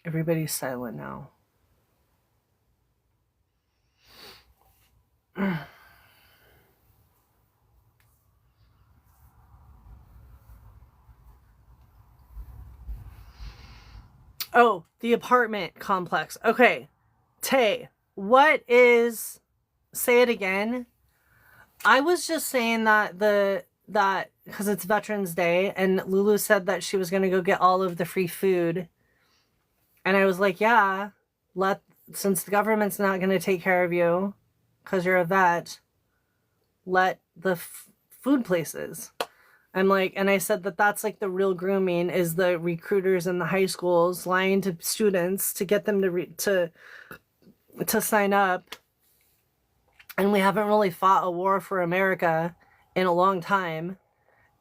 Everybody's silent now. Oh, the apartment complex. Okay. Tay, what is... Say it again. I was just saying that because it's Veterans Day, and Lulu said that she was going to go get all of the free food. And I was like, yeah, since the government's not going to take care of you because you're a vet, let the food places. I'm like, and I said that that's like the real grooming is the recruiters in the high schools lying to students to get them to sign up. And we haven't really fought a war for America in a long time.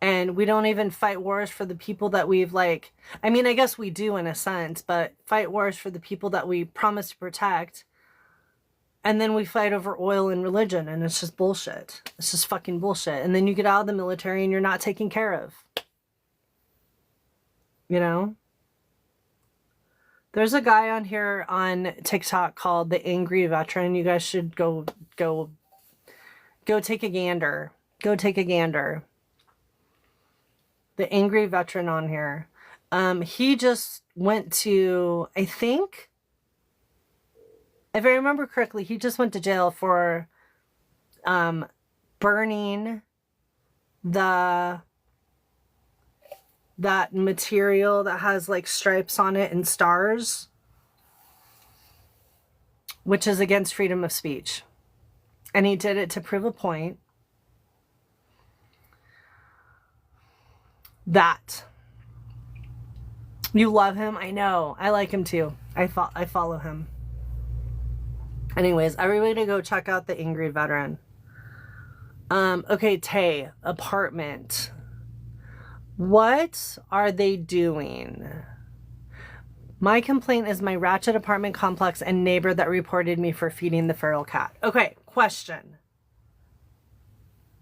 And we don't even fight wars for the people that we've like, I mean, I guess we do in a sense, but fight wars for the people that we promise to protect. And then we fight over oil and religion, and it's just bullshit. It's just fucking bullshit. And then you get out of the military and you're not taken care of. You know? There's a guy on here on TikTok called The Angry Veteran. You guys should go take a gander. Go take a gander. The Angry Veteran on here. He just went to, I think, if I remember correctly, he just went to jail for burning that material that has like stripes on it and stars, which is against freedom of speech. And he did it to prove a point that you love him. I know. I like him too. I follow him. Anyways, everybody go check out The Angry Veteran. Okay, Tay, apartment. What are they doing? My complaint is my ratchet apartment complex and neighbor that reported me for feeding the feral cat. Okay, question.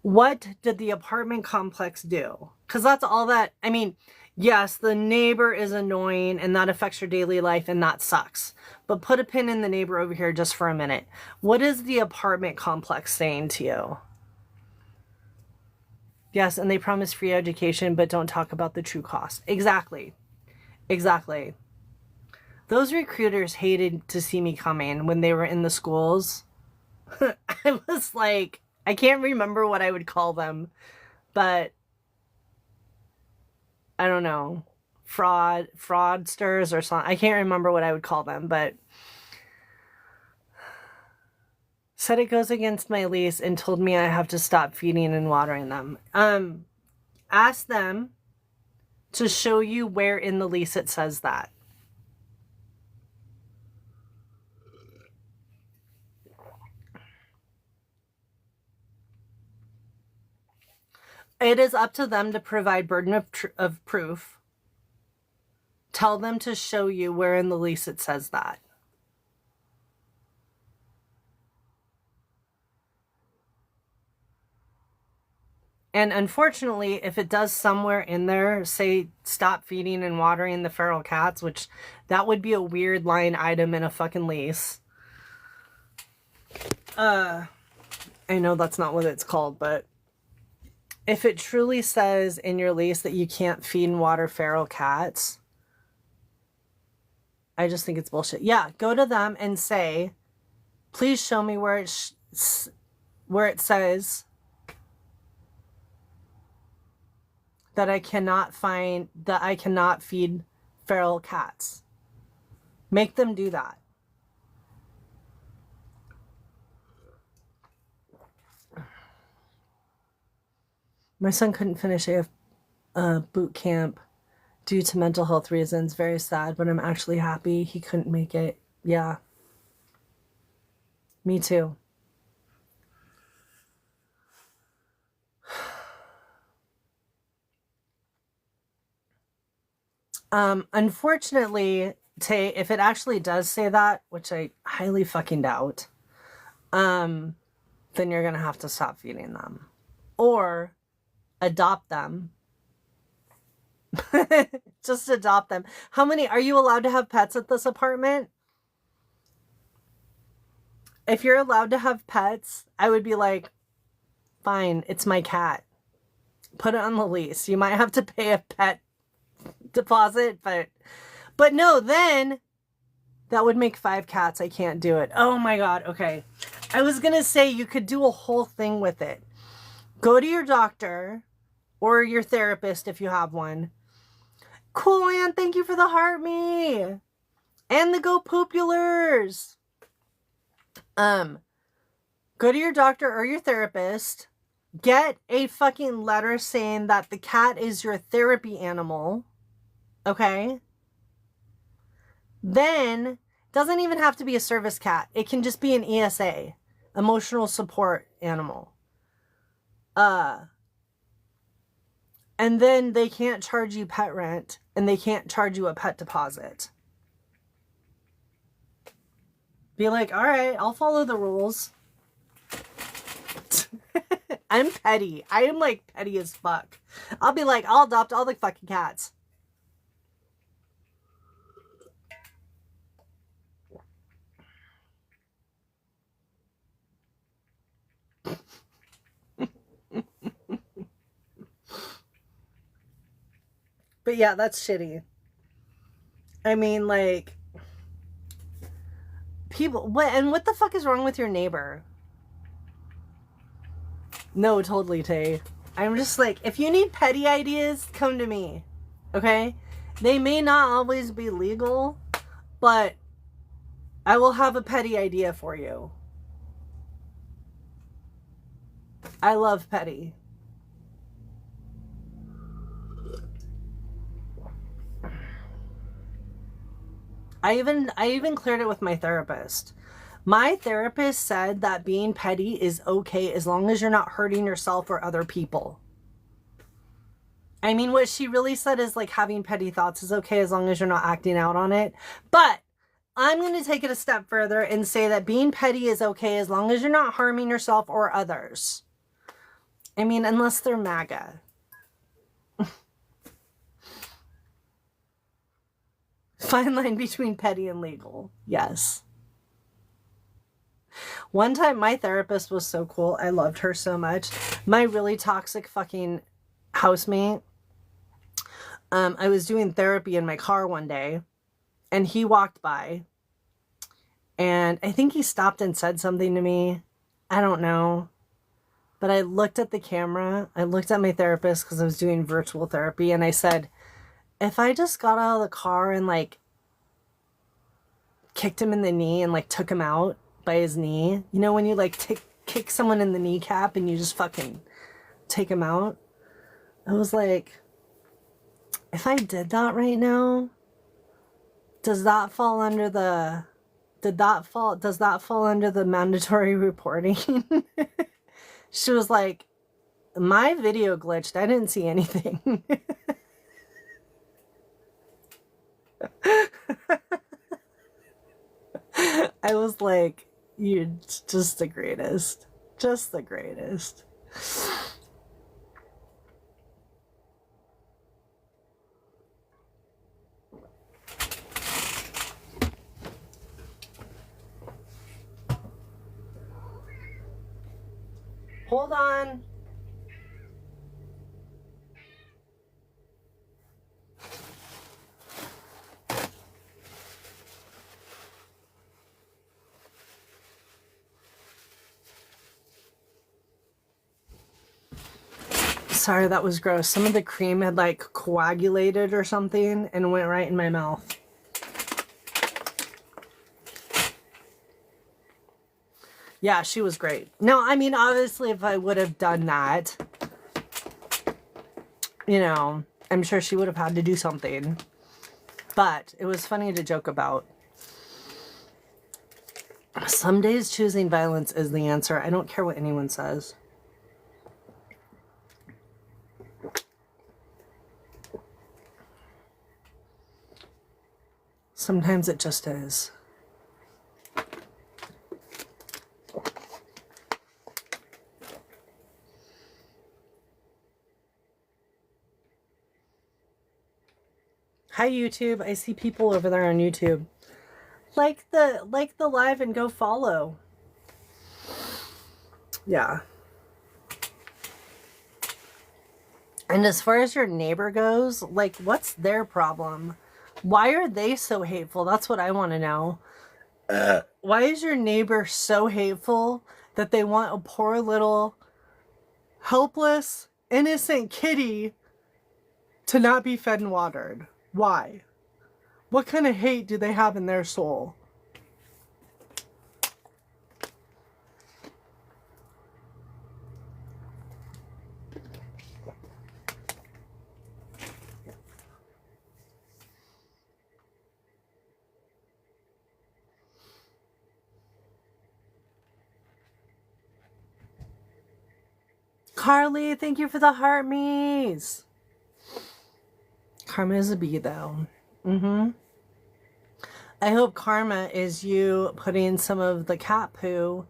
What did the apartment complex do? Because that's all that, I mean, yes, the neighbor is annoying and that affects your daily life and that sucks. But put a pin in the neighbor over here just for a minute. What is the apartment complex saying to you? Yes, and they promise free education, but don't talk about the true cost. Exactly. Exactly. Those recruiters hated to see me coming when they were in the schools. I was like, I can't remember what I would call them, but I don't know, fraudsters or something. I can't remember what I would call them, but said it goes against my lease and told me I have to stop feeding and watering them. Ask them to show you where in the lease it says that. It is up to them to provide burden of proof. Tell them to show you where in the lease it says that. And unfortunately, if it does somewhere in there say stop feeding and watering the feral cats, which that would be a weird line item in a fucking lease. I know that's not what it's called, but if it truly says in your lease that you can't feed and water feral cats, I just think it's bullshit. Yeah, go to them and say, please show me where it says that I cannot feed feral cats. Make them do that. My son couldn't finish boot camp due to mental health reasons. Very sad, but I'm actually happy he couldn't make it. Yeah. Me too. Unfortunately, Tay, if it actually does say that, which I highly fucking doubt, then you're gonna have to stop feeding them. Or adopt them. Just adopt them. How many are you allowed to have pets at this apartment? If you're allowed to have pets, I would be like, fine, it's my cat. Put it on the lease. You might have to pay a pet deposit, but no, then that would make 5 cats. I can't do it. Oh my God. Okay. I was going to say you could do a whole thing with it. Go to your doctor or your therapist if you have one. Cool, Ann. Thank you for the heart me. And the go poopulars. Go to your doctor or your therapist. Get a fucking letter saying that the cat is your therapy animal. Okay? Then, doesn't even have to be a service cat. It can just be an ESA, emotional support animal. And then they can't charge you pet rent and they can't charge you a pet deposit. Be like, all right, I'll follow the rules. I'm petty. I am like petty as fuck. I'll be like, I'll adopt all the fucking cats. But yeah, that's shitty. I mean, like, people, what the fuck is wrong with your neighbor? No, totally, Tay. I'm just like, if you need petty ideas, come to me. Okay? They may not always be legal, but I will have a petty idea for you. I love petty. I even cleared it with my therapist. My therapist said that being petty is okay as long as you're not hurting yourself or other people. I mean, what she really said is like having petty thoughts is okay as long as you're not acting out on it. But I'm going to take it a step further and say that being petty is okay as long as you're not harming yourself or others. I mean, unless they're MAGA. Fine line between petty and legal. Yes. One time my therapist was so cool. I loved her so much. My really toxic fucking housemate. I was doing therapy in my car one day and he walked by and I think he stopped and said something to me. I don't know. But I looked at the camera. I looked at my therapist because I was doing virtual therapy and I said, if I just got out of the car and like kicked him in the knee and like took him out by his knee, you know, when you like kick someone in the kneecap and you just fucking take him out. I was like, if I did that right now, does that fall under the mandatory reporting? She was like, my video glitched. I didn't see anything. I was like, you're just the greatest. Just the greatest. Hold on. Sorry, that was gross. Some of the cream had like coagulated or something and went right in my mouth. Yeah, she was great. No, I mean, obviously, if I would have done that, you know, I'm sure she would have had to do something. But it was funny to joke about. Some days choosing violence is the answer. I don't care what anyone says. Sometimes it just is. Hi YouTube, I see people over there on YouTube. Like the live and go follow. Yeah. And as far as your neighbor goes, like what's their problem? Why are they so hateful? That's what I want to know. Why is your neighbor so hateful that they want a poor little helpless, innocent kitty to not be fed and watered? Why? What kind of hate do they have in their soul? Carly, thank you for the heart me's. Karma is a bee, though. I hope karma is you putting some of the cat poo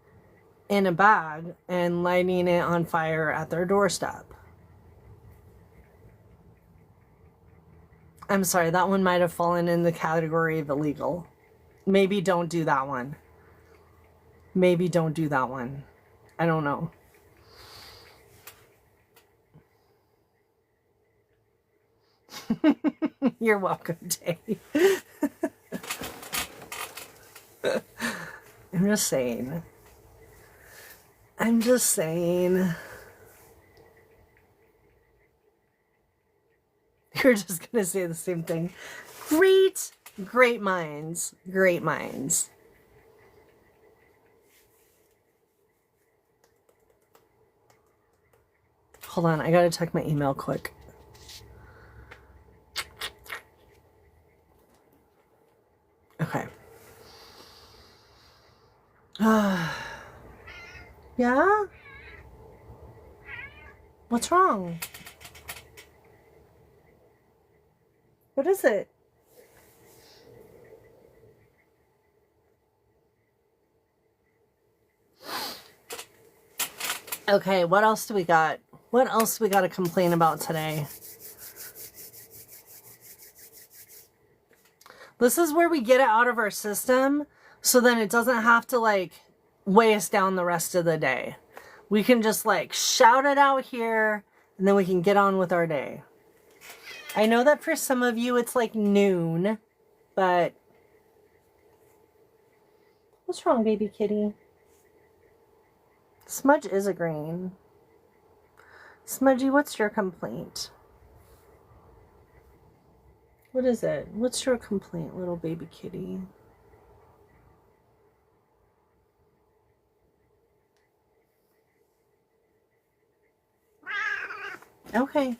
in a bag and lighting it on fire at their doorstep. I'm sorry, that one might have fallen in the category of illegal. Maybe don't do that one. Maybe don't do that one. I don't know. You're welcome, Dave. I'm just saying. I'm just saying. You're just gonna say the same thing. Great minds. Great minds. Hold on, I gotta check my email quick. Okay. Yeah? What's wrong? What is it? Okay, what else do we got? What else do we got to complain about today? This is where we get it out of our system so then it doesn't have to like weigh us down the rest of the day. We can just like shout it out here and then we can get on with our day. I know that for some of you it's like noon, but what's wrong, baby kitty? Smudge is agreeing. Smudgy, what's your complaint? What is it? What's your complaint, little baby kitty? Okay.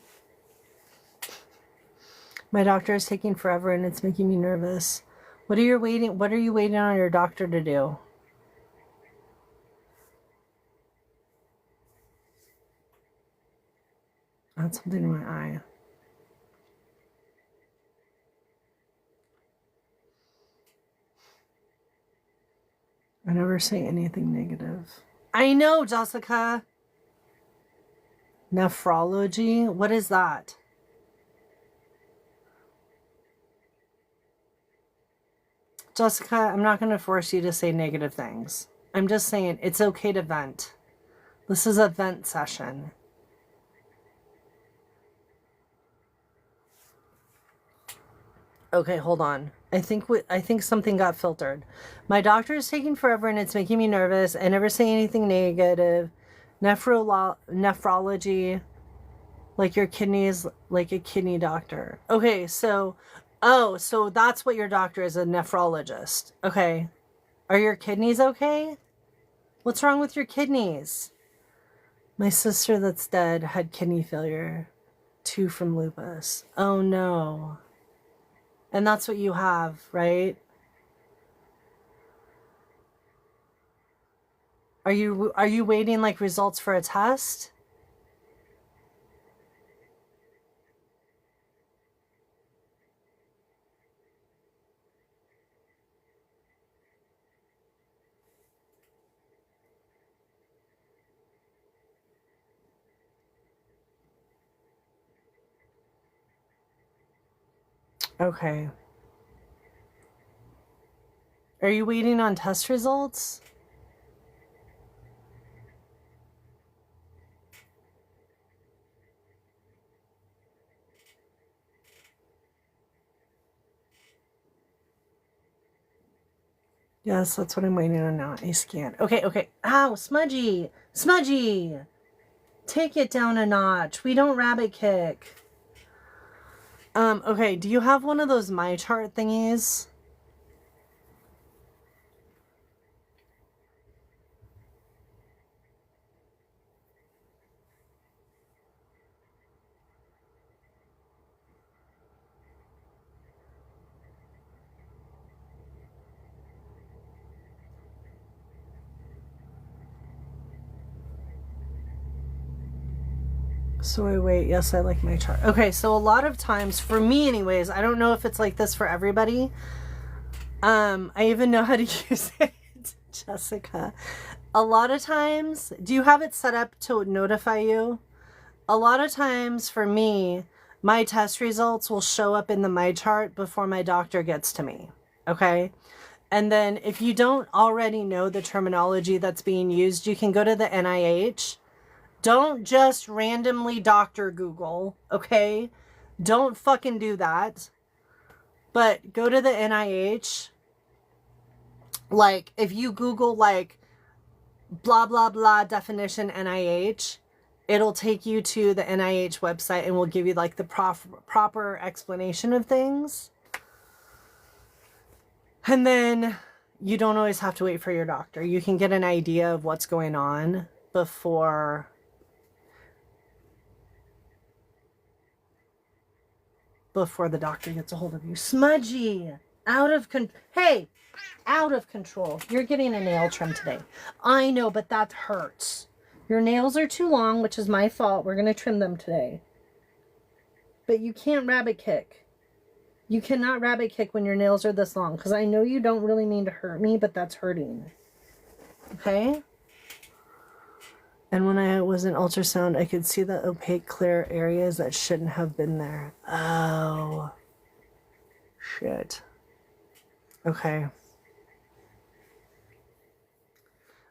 My doctor is taking forever and it's making me nervous. What are you waiting on your doctor to do? I had something in my eye. I never say anything negative. I know, Jessica. Nephrology? What is that? Jessica, I'm not going to force you to say negative things. I'm just saying it's okay to vent. This is a vent session. Okay, hold on. I think something got filtered. My doctor is taking forever and it's making me nervous. I never say anything negative. Nephrology, like your kidneys, like a kidney doctor. Okay, so that's what your doctor is, a nephrologist. Okay. Are your kidneys okay? What's wrong with your kidneys? My sister that's dead had kidney failure, 2 from lupus. Oh no. And that's what you have, right? Are you waiting like results for a test? Okay. Are you waiting on test results? Yes, that's what I'm waiting on now. A scan. Okay. Ow, Smudgy! Smudgy! Take it down a notch. We don't rabbit kick. Okay, do you have one of those My Chart thingies? So I wait. Yes, I like My Chart. Okay, so a lot of times, for me anyways, I don't know if it's like this for everybody. I even know how to use it, Jessica. A lot of times, do you have it set up to notify you? A lot of times for me, my test results will show up in the My Chart before my doctor gets to me. Okay? And then if you don't already know the terminology that's being used, you can go to the NIH. Don't just randomly doctor Google, okay? Don't fucking do that. But go to the NIH. Like, if you Google, like, blah, blah, blah, definition NIH, it'll take you to the NIH website and will give you, like, the proper explanation of things. And then you don't always have to wait for your doctor. You can get an idea of what's going on before the doctor gets a hold of you. Smudgy! Out of control. Hey, out of control. You're getting a nail trim today. I know, but that hurts. Your nails are too long, which is my fault. We're going to trim them today. But you can't rabbit kick. You cannot rabbit kick when your nails are this long, because I know you don't really mean to hurt me, but that's hurting. Okay? And when I was in ultrasound, I could see the opaque clear areas that shouldn't have been there. Oh. Shit. Okay.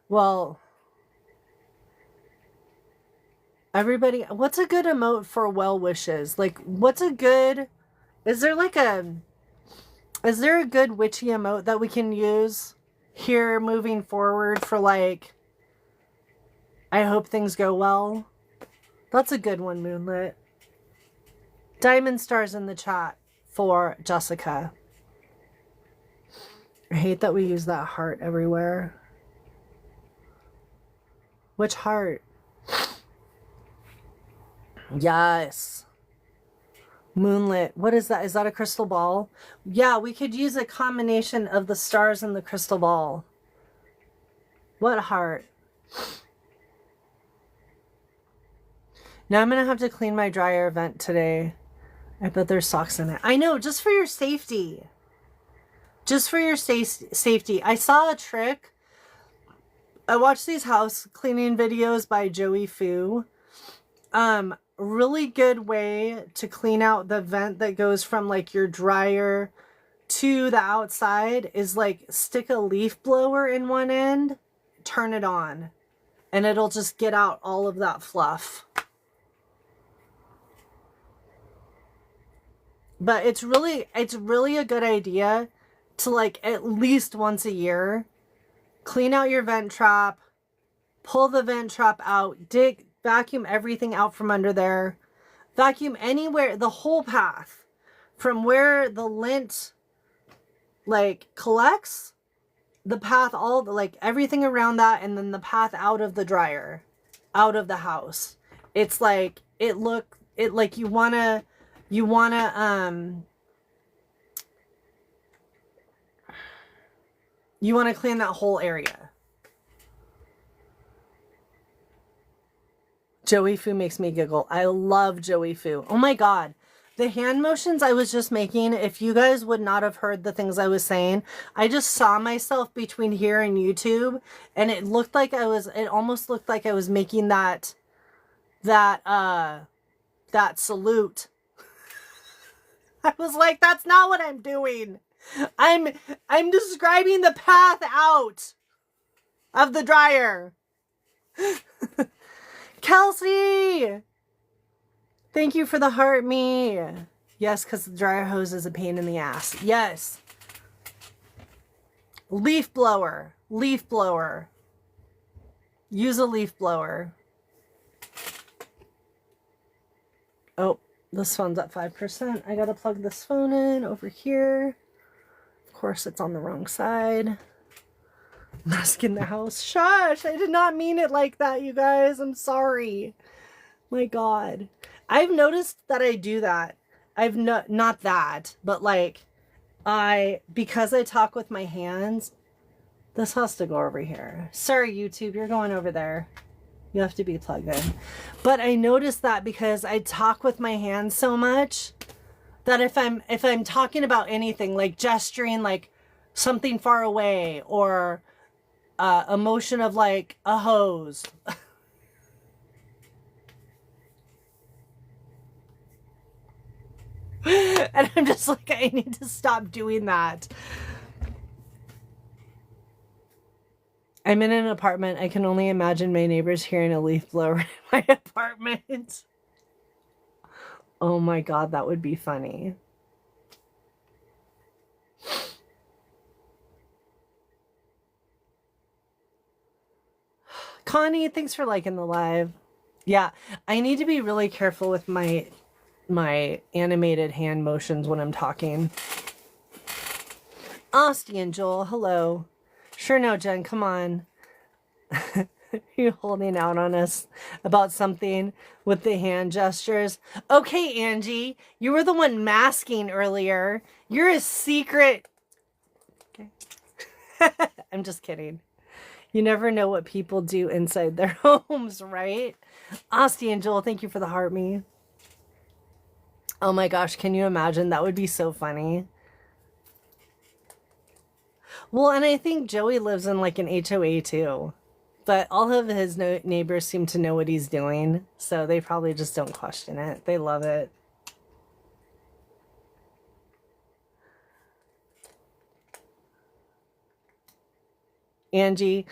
Well, everybody, what's a good emote for well wishes? Like, what's a good, is there a good witchy emote that we can use here moving forward for like, I hope things go well? That's a good one, Moonlit. Diamond stars in the chat for Jessica. I hate that we use that heart everywhere. Which heart? Yes. Moonlit. What is that? Is that a crystal ball? Yeah, we could use a combination of the stars and the crystal ball. What heart? Now I'm going to have to clean my dryer vent today. I bet there's socks in it. I know, just for your safety. Just for your safety. I saw a trick. I watched these house cleaning videos by Joey Fu. Really good way to clean out the vent that goes from like your dryer to the outside is like stick a leaf blower in one end, turn it on, and it'll just get out all of that fluff. But it's really a good idea to like at least once a year clean out your vent trap, pull the vent trap out, vacuum everything out from under there, vacuum anywhere, the whole path from where the lint like collects, the path, all the like everything around that, and then the path out of the dryer, out of the house. It's like you wanna clean that whole area. Joey Fu makes me giggle. I love Joey Fu. Oh my God. The hand motions I was just making, if you guys would not have heard the things I was saying, I just saw myself between here and YouTube, and it almost looked like I was making that salute. I was like, that's not what I'm doing. I'm describing the path out of the dryer. Kelsey! Thank you for the heart me. Yes, because the dryer hose is a pain in the ass. Yes. Leaf blower. Leaf blower. Use a leaf blower. Oh, this phone's at 5%. I gotta plug this phone in over here. Of course, it's on the wrong side. Mask in the house. Shush! I did not mean it like that, you guys. I'm sorry. My God. I've noticed that I do that. Not that, but like, because I talk with my hands, this has to go over here. Sorry, YouTube, you're going over there. You have to be plugged in. But I noticed that because I talk with my hands so much that if I'm talking about anything, like gesturing like something far away, or a motion of like a hose. And I'm just like, I need to stop doing that. I'm in an apartment. I can only imagine my neighbors hearing a leaf blower in my apartment. Oh my God, that would be funny. Connie, thanks for liking the live. Yeah, I need to be really careful with my animated hand motions when I'm talking. Austin and Joel, hello. Sure no, Jen, come on. You're holding out on us about something with the hand gestures. Okay, Angie, you were the one masking earlier. You're a secret Okay. I'm just kidding. You never know what people do inside their homes, right? Asti and Joel, thank you for the heart me. Oh my gosh, can you imagine? That would be so funny. Well, and I think Joey lives in like an HOA too. But all of his neighbors seem to know what he's doing, so they probably just don't question it. They love it. Angie,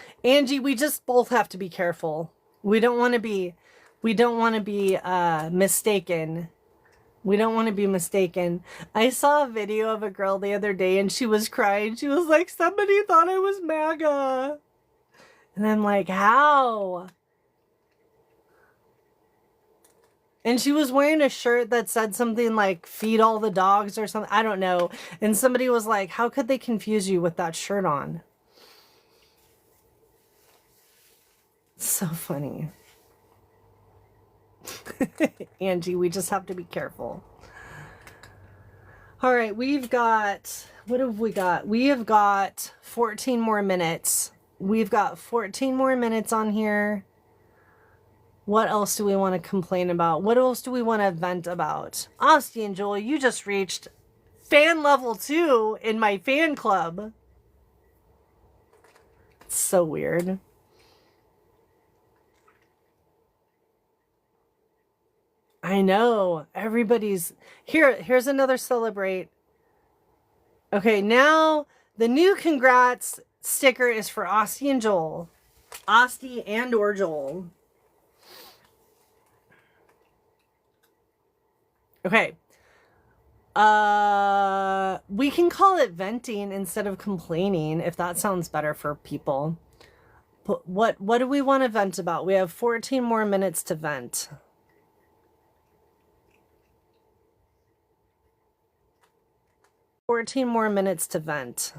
we just both have to be careful. We don't want to be mistaken. We don't want to be mistaken. I saw a video of a girl the other day and she was crying. She was like, somebody thought I was MAGA. And I'm like, how? And she was wearing a shirt that said something like, feed all the dogs or something. I don't know. And somebody was like, how could they confuse you with that shirt on? So funny. Angie, we just have to be careful. All right, we've got, what have we got? We have got 14 more minutes. We've got 14 more minutes on here. What else do we want to complain about? What else do we want to vent about? Asti and Joel, you just reached fan level 2 in my fan club. It's so weird. I know. Everybody's here. Here's another celebrate. Okay, now the new congrats sticker is for Asti and Joel. Asti and or Joel. Okay. We can call it venting instead of complaining if that sounds better for people. But what do we want to vent about? We have 14 more minutes to vent. $14 more minutes to vent.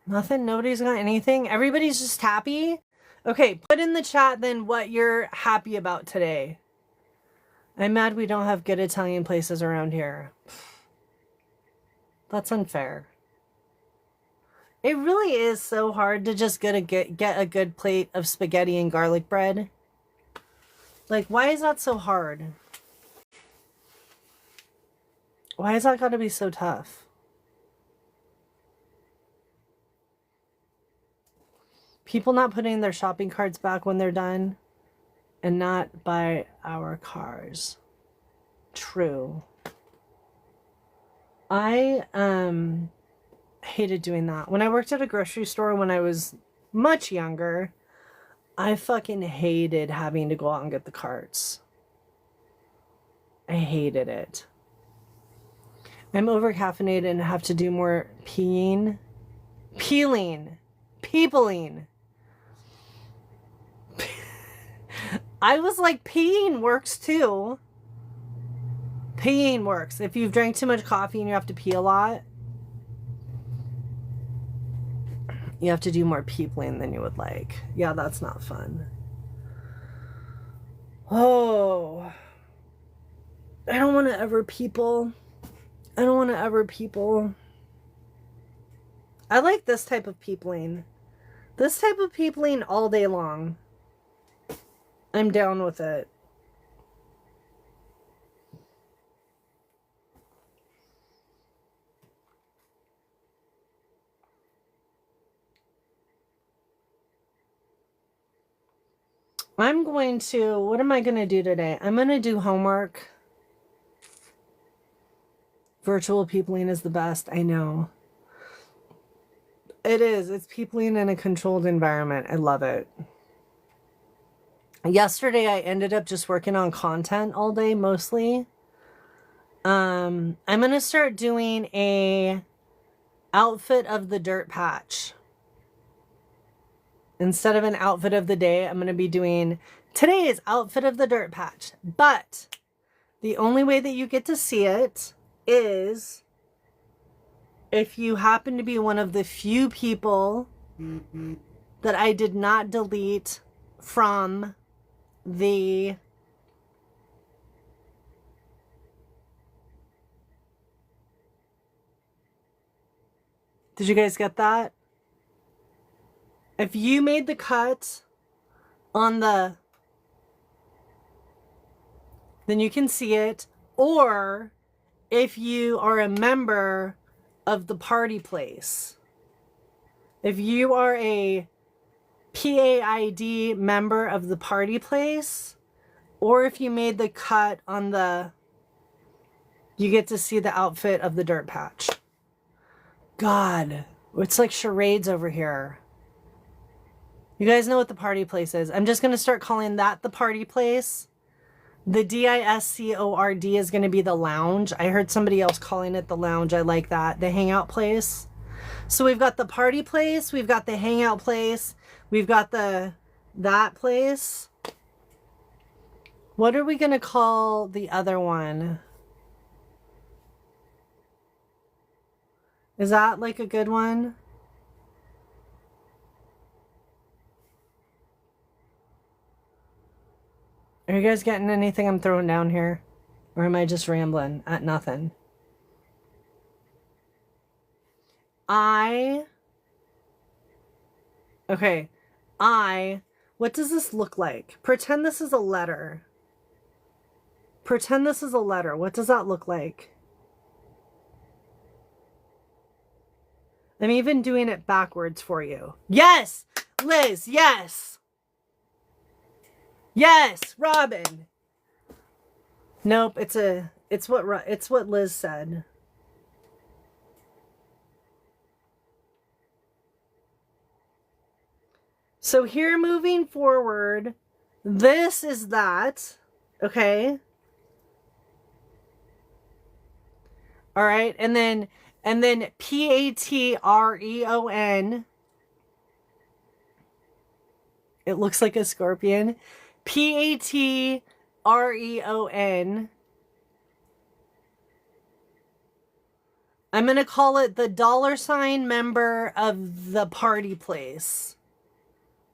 Nothing? Nobody's got anything? Everybody's just happy? Okay, put in the chat then what you're happy about today. I'm mad we don't have good Italian places around here. That's unfair. It really is so hard to just get a good plate of spaghetti and garlic bread. Like, why is that so hard? Why has that got to be so tough? People not putting their shopping carts back when they're done and not buy our cars. True. I hated doing that. When I worked at a grocery store when I was much younger, I fucking hated having to go out and get the carts. I hated it. I'm over caffeinated and have to do more peeling. Peopling. I was like, peeing works too. Peeing works. If you've drank too much coffee and you have to pee a lot, you have to do more peopling than you would like. Yeah, that's not fun. Oh. I don't want to ever people. I don't want to ever people. I like this type of peopling. This type of peopling all day long. I'm down with it. I'm going to, what am I going to do today? I'm going to do homework. Virtual peopling is the best. I know. It is. It's peopling in a controlled environment. I love it. Yesterday, I ended up just working on content all day, mostly. I'm going to start doing a outfit of the dirt patch. Instead of an outfit of the day, I'm going to be doing today's outfit of the dirt patch. But The only way that you get to see it is if you happen to be one of the few people that I did not delete from the Did you guys get that? If you made the cut on the, then you can see it. Or if you are a member of the party place. If you are a PAID member of the party place, or if you made the cut on the, you get to see the outfit of the dirt patch. God, it's like charades over here. You guys know what the party place is. I'm just going to start calling that the party place. The DISCORD is going to be the lounge. I heard somebody else calling it the lounge. I like that. The hangout place. So we've got the party place. We've got the hangout place. We've got that place. What are we going to call the other one? Is that like a good one? Are you guys getting anything I'm throwing down here? Or am I just rambling at nothing? Okay. What does this look like? Pretend this is a letter. Pretend this is a letter. What does that look like? I'm even doing it backwards for you. Yes! Liz, yes! Yes, Robin. Nope, it's what Liz said. So here moving forward, this is that, okay? All right, and then PATREON. It looks like a scorpion. PATREON. I'm going to call it the $ member of the party place.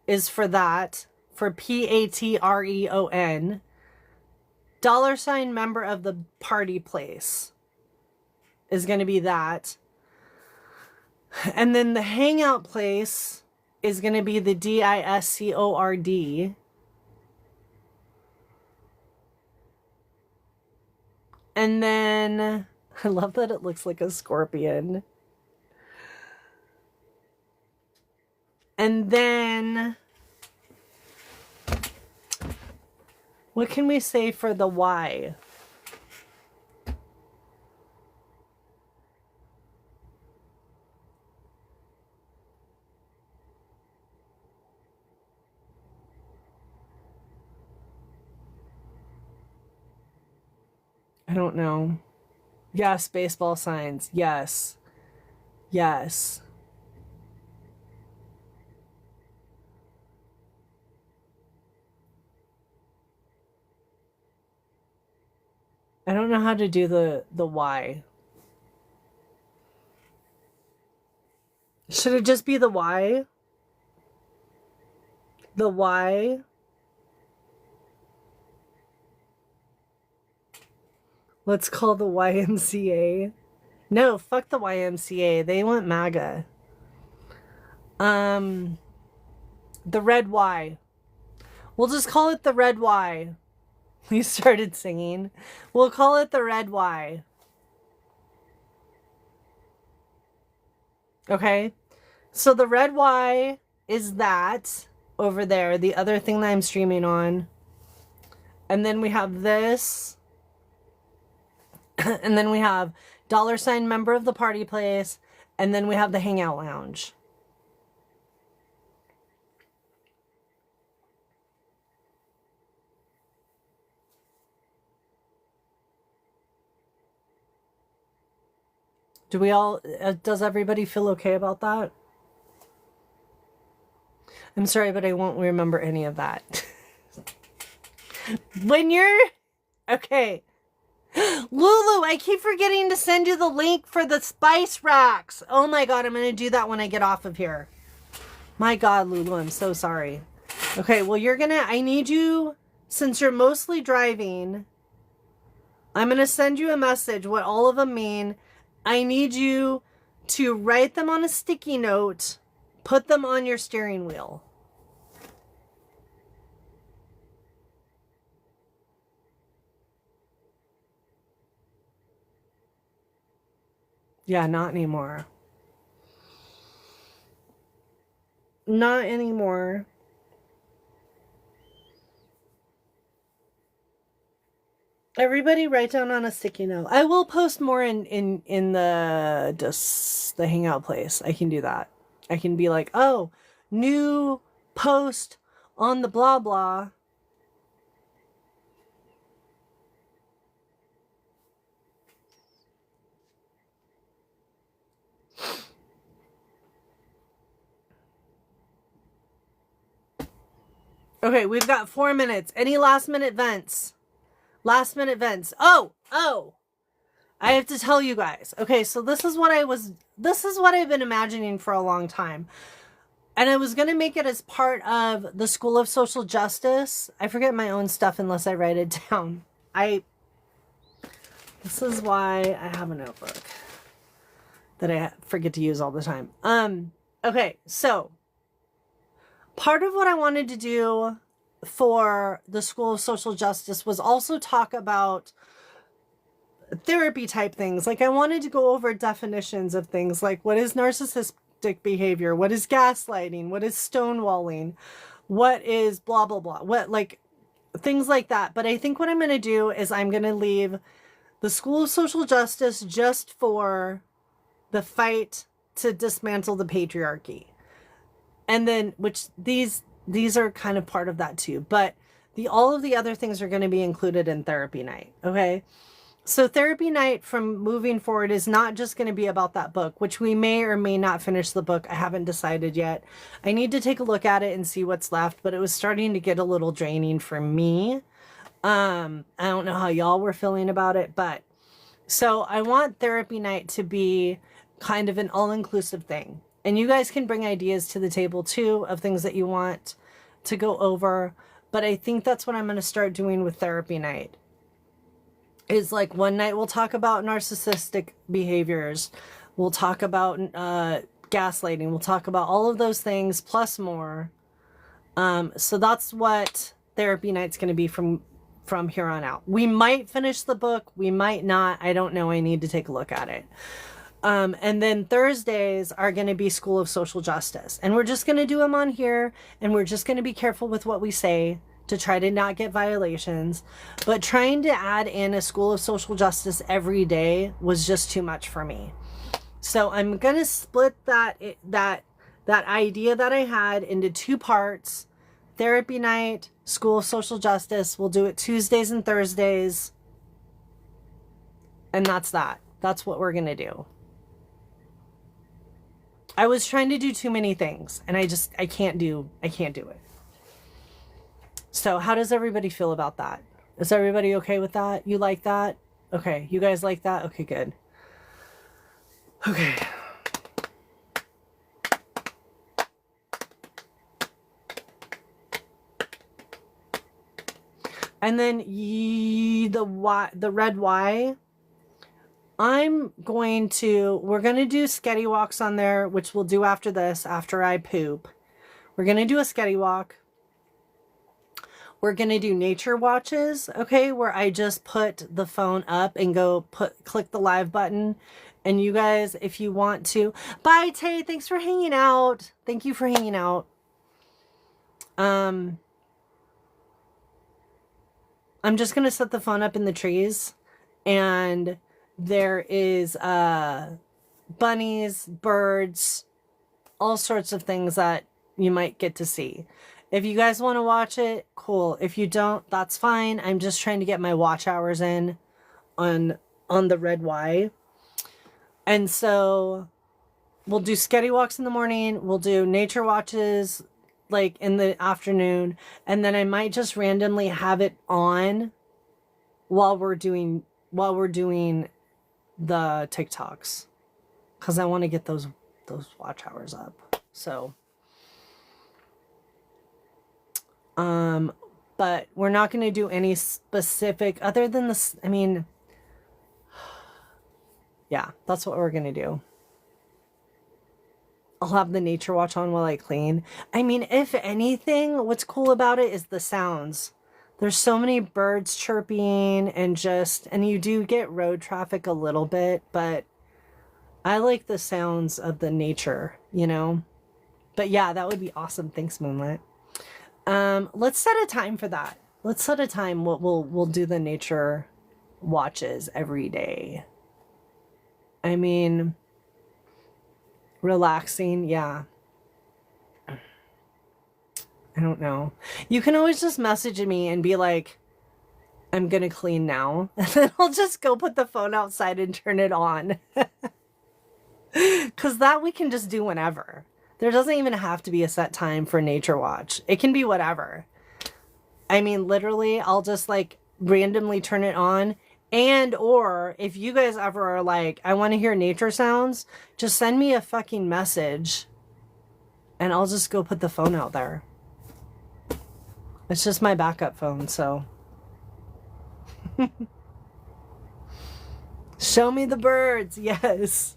Is for that. For PATREON. $ member of the party place is going to be that. And then the hangout place is going to be the DISCORD. And then, I love that it looks like a scorpion. And then, what can we say for the Y? I don't know. Yes, baseball signs. Yes. Yes. I don't know how to do the Y. Should it just be the Y? The Y? Let's call the YMCA. No, fuck the YMCA. They want MAGA. The red Y. We'll just call it the red Y. We started singing. We'll call it the red Y. Okay. So the red Y is that over there. The other thing that I'm streaming on. And then we have this. And then we have $ member of the party place. And then we have the hangout lounge. Do we all, does everybody feel okay about that? I'm sorry, but I won't remember any of that. When you're, okay. Lulu, I keep forgetting to send you the link for the spice racks. Oh my God, I'm going to do that when I get off of here. My God, Lulu, I'm so sorry. Okay, well, I need you, since you're mostly driving, I'm going to send you a message, what all of them mean. I need you to write them on a sticky note, put them on your steering wheel. Yeah, not anymore. Not anymore. Everybody write down on a sticky note. I will post more in the hangout place. I can do that. I can be like, oh, new post on the blah blah. Okay, we've got 4 minutes. Any last minute vents? Last minute vents. Oh, I have to tell you guys. Okay, so this is what I've been imagining for a long time. And I was going to make it as part of the School of Social Justice. I forget my own stuff unless I write it down. This is why I have a notebook that I forget to use all the time. Okay, so part of what I wanted to do for the School of Social Justice was also talk about therapy type things. Like I wanted to go over definitions of things like what is narcissistic behavior, what is gaslighting, what is stonewalling, what is blah, blah, blah, what like things like that. But I think what I'm going to do is I'm going to leave the School of Social Justice just for the fight to dismantle the patriarchy. And then, which these are kind of part of that too, but all of the other things are going to be included in therapy night. Okay. So therapy night from moving forward is not just going to be about that book, which we may or may not finish the book. I haven't decided yet. I need to take a look at it and see what's left, but it was starting to get a little draining for me. I don't know how y'all were feeling about it, but so I want therapy night to be kind of an all-inclusive thing. And you guys can bring ideas to the table too of things that you want to go over. But I think that's what I'm going to start doing with therapy night. Is like one night we'll talk about narcissistic behaviors. We'll talk about gaslighting. We'll talk about all of those things plus more. So that's what therapy night's going to be from here on out. We might finish the book. We might not. I don't know. I need to take a look at it. And then Thursdays are going to be School of Social Justice. And we're just going to do them on here. And we're just going to be careful with what we say to try to not get violations. But trying to add in a School of Social Justice every day was just too much for me. So I'm going to split that idea that I had into 2 parts. Therapy night, School of Social Justice. We'll do it Tuesdays and Thursdays. And that's that. That's what we're going to do. I was trying to do too many things and I can't do it. So how does everybody feel about that? Is everybody okay with that? You like that? Okay. You guys like that? Okay, good. Okay. And then the red Y. we're going to do sketty walks on there, which we'll do after this, after I poop. We're going to do a sketty walk. We're going to do nature watches, okay, where I just put the phone up and click the live button. And you guys, if you want to, bye Tay, thanks for hanging out. Thank you for hanging out. I'm just going to set the phone up in the trees, and there is bunnies, birds, all sorts of things that you might get to see. If you guys want to watch it, cool. If you don't, that's fine. I'm just trying to get my watch hours in on the red Y. And so we'll do sketty walks in the morning. We'll do nature watches like in the afternoon. And then I might just randomly have it on while we're doing while we're doing the TikToks, because I want to get those watch hours up. So, but we're not going to do any specific other than this. I mean, yeah, that's what we're going to do. I'll have the nature watch on while I clean. I mean, if anything, what's cool about it is the sounds. There's so many birds chirping and you do get road traffic a little bit, but I like the sounds of the nature, you know? But yeah, that would be awesome. Thanks, Moonlit. Let's set a time for that. Let's set a time. We'll do the nature watches every day. I mean, relaxing, yeah. I don't know. You can always just message me and be like, I'm gonna clean now. And then I'll just go put the phone outside and turn it on. Because that we can just do whenever. There doesn't even have to be a set time for nature watch. It can be whatever. I mean, literally, I'll just like randomly turn it on. And or if you guys ever are like, I want to hear nature sounds, just send me a fucking message and I'll just go put the phone out there. It's just my backup phone, so. Show me the birds, yes.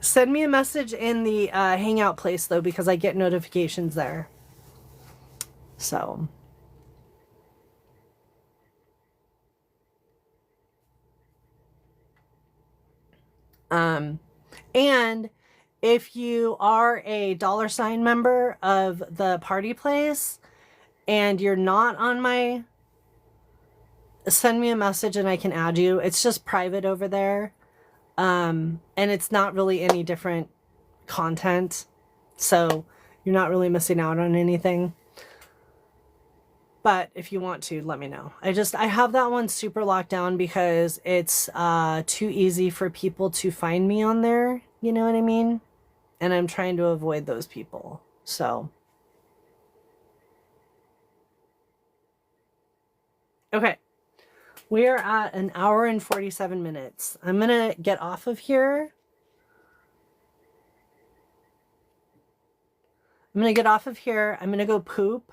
Send me a message in the Hangout place, though, because I get notifications there. So. And if you are a $sign member of the party place and you're not on my, send me a message and I can add you. It's just private over there. And it's not really any different content. So you're not really missing out on anything. But if you want to, let me know. I have that one super locked down because it's too easy for people to find me on there. You know what I mean? And I'm trying to avoid those people. So. Okay. We are at 1 hour and 47 minutes. I'm going to get off of here. I'm going to get off of here. I'm going to go poop.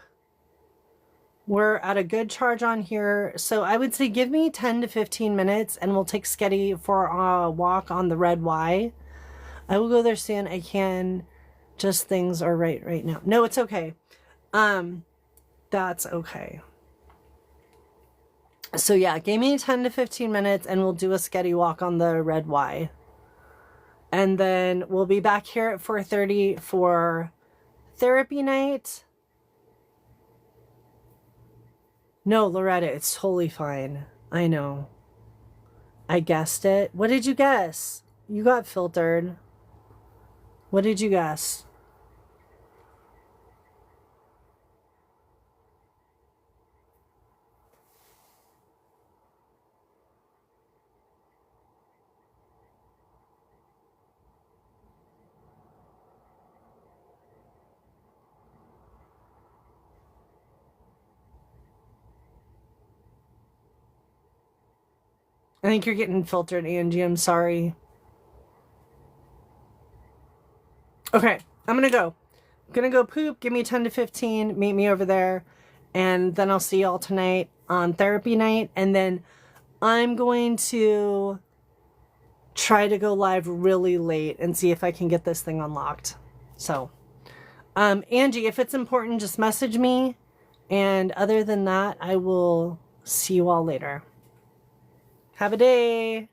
We're at a good charge on here. So I would say give me 10 to 15 minutes and we'll take Sketty for a walk on the red Y. I will go there soon. I can. Just things are right now. No, it's okay. That's okay. So yeah, give me 10 to 15 minutes and we'll do a Sketty walk on the red Y. And then we'll be back here at 4:30 for therapy night. No, Loretta, it's totally fine. I know. I guessed it. What did you guess? You got filtered. What did you guess? I think you're getting filtered, Angie. I'm sorry. Okay, I'm gonna go. I'm gonna go poop. Give me 10 to 15. Meet me over there. And then I'll see y'all tonight on therapy night. And then I'm going to try to go live really late and see if I can get this thing unlocked. So, Angie, if it's important, just message me. And other than that, I will see you all later. Have a day.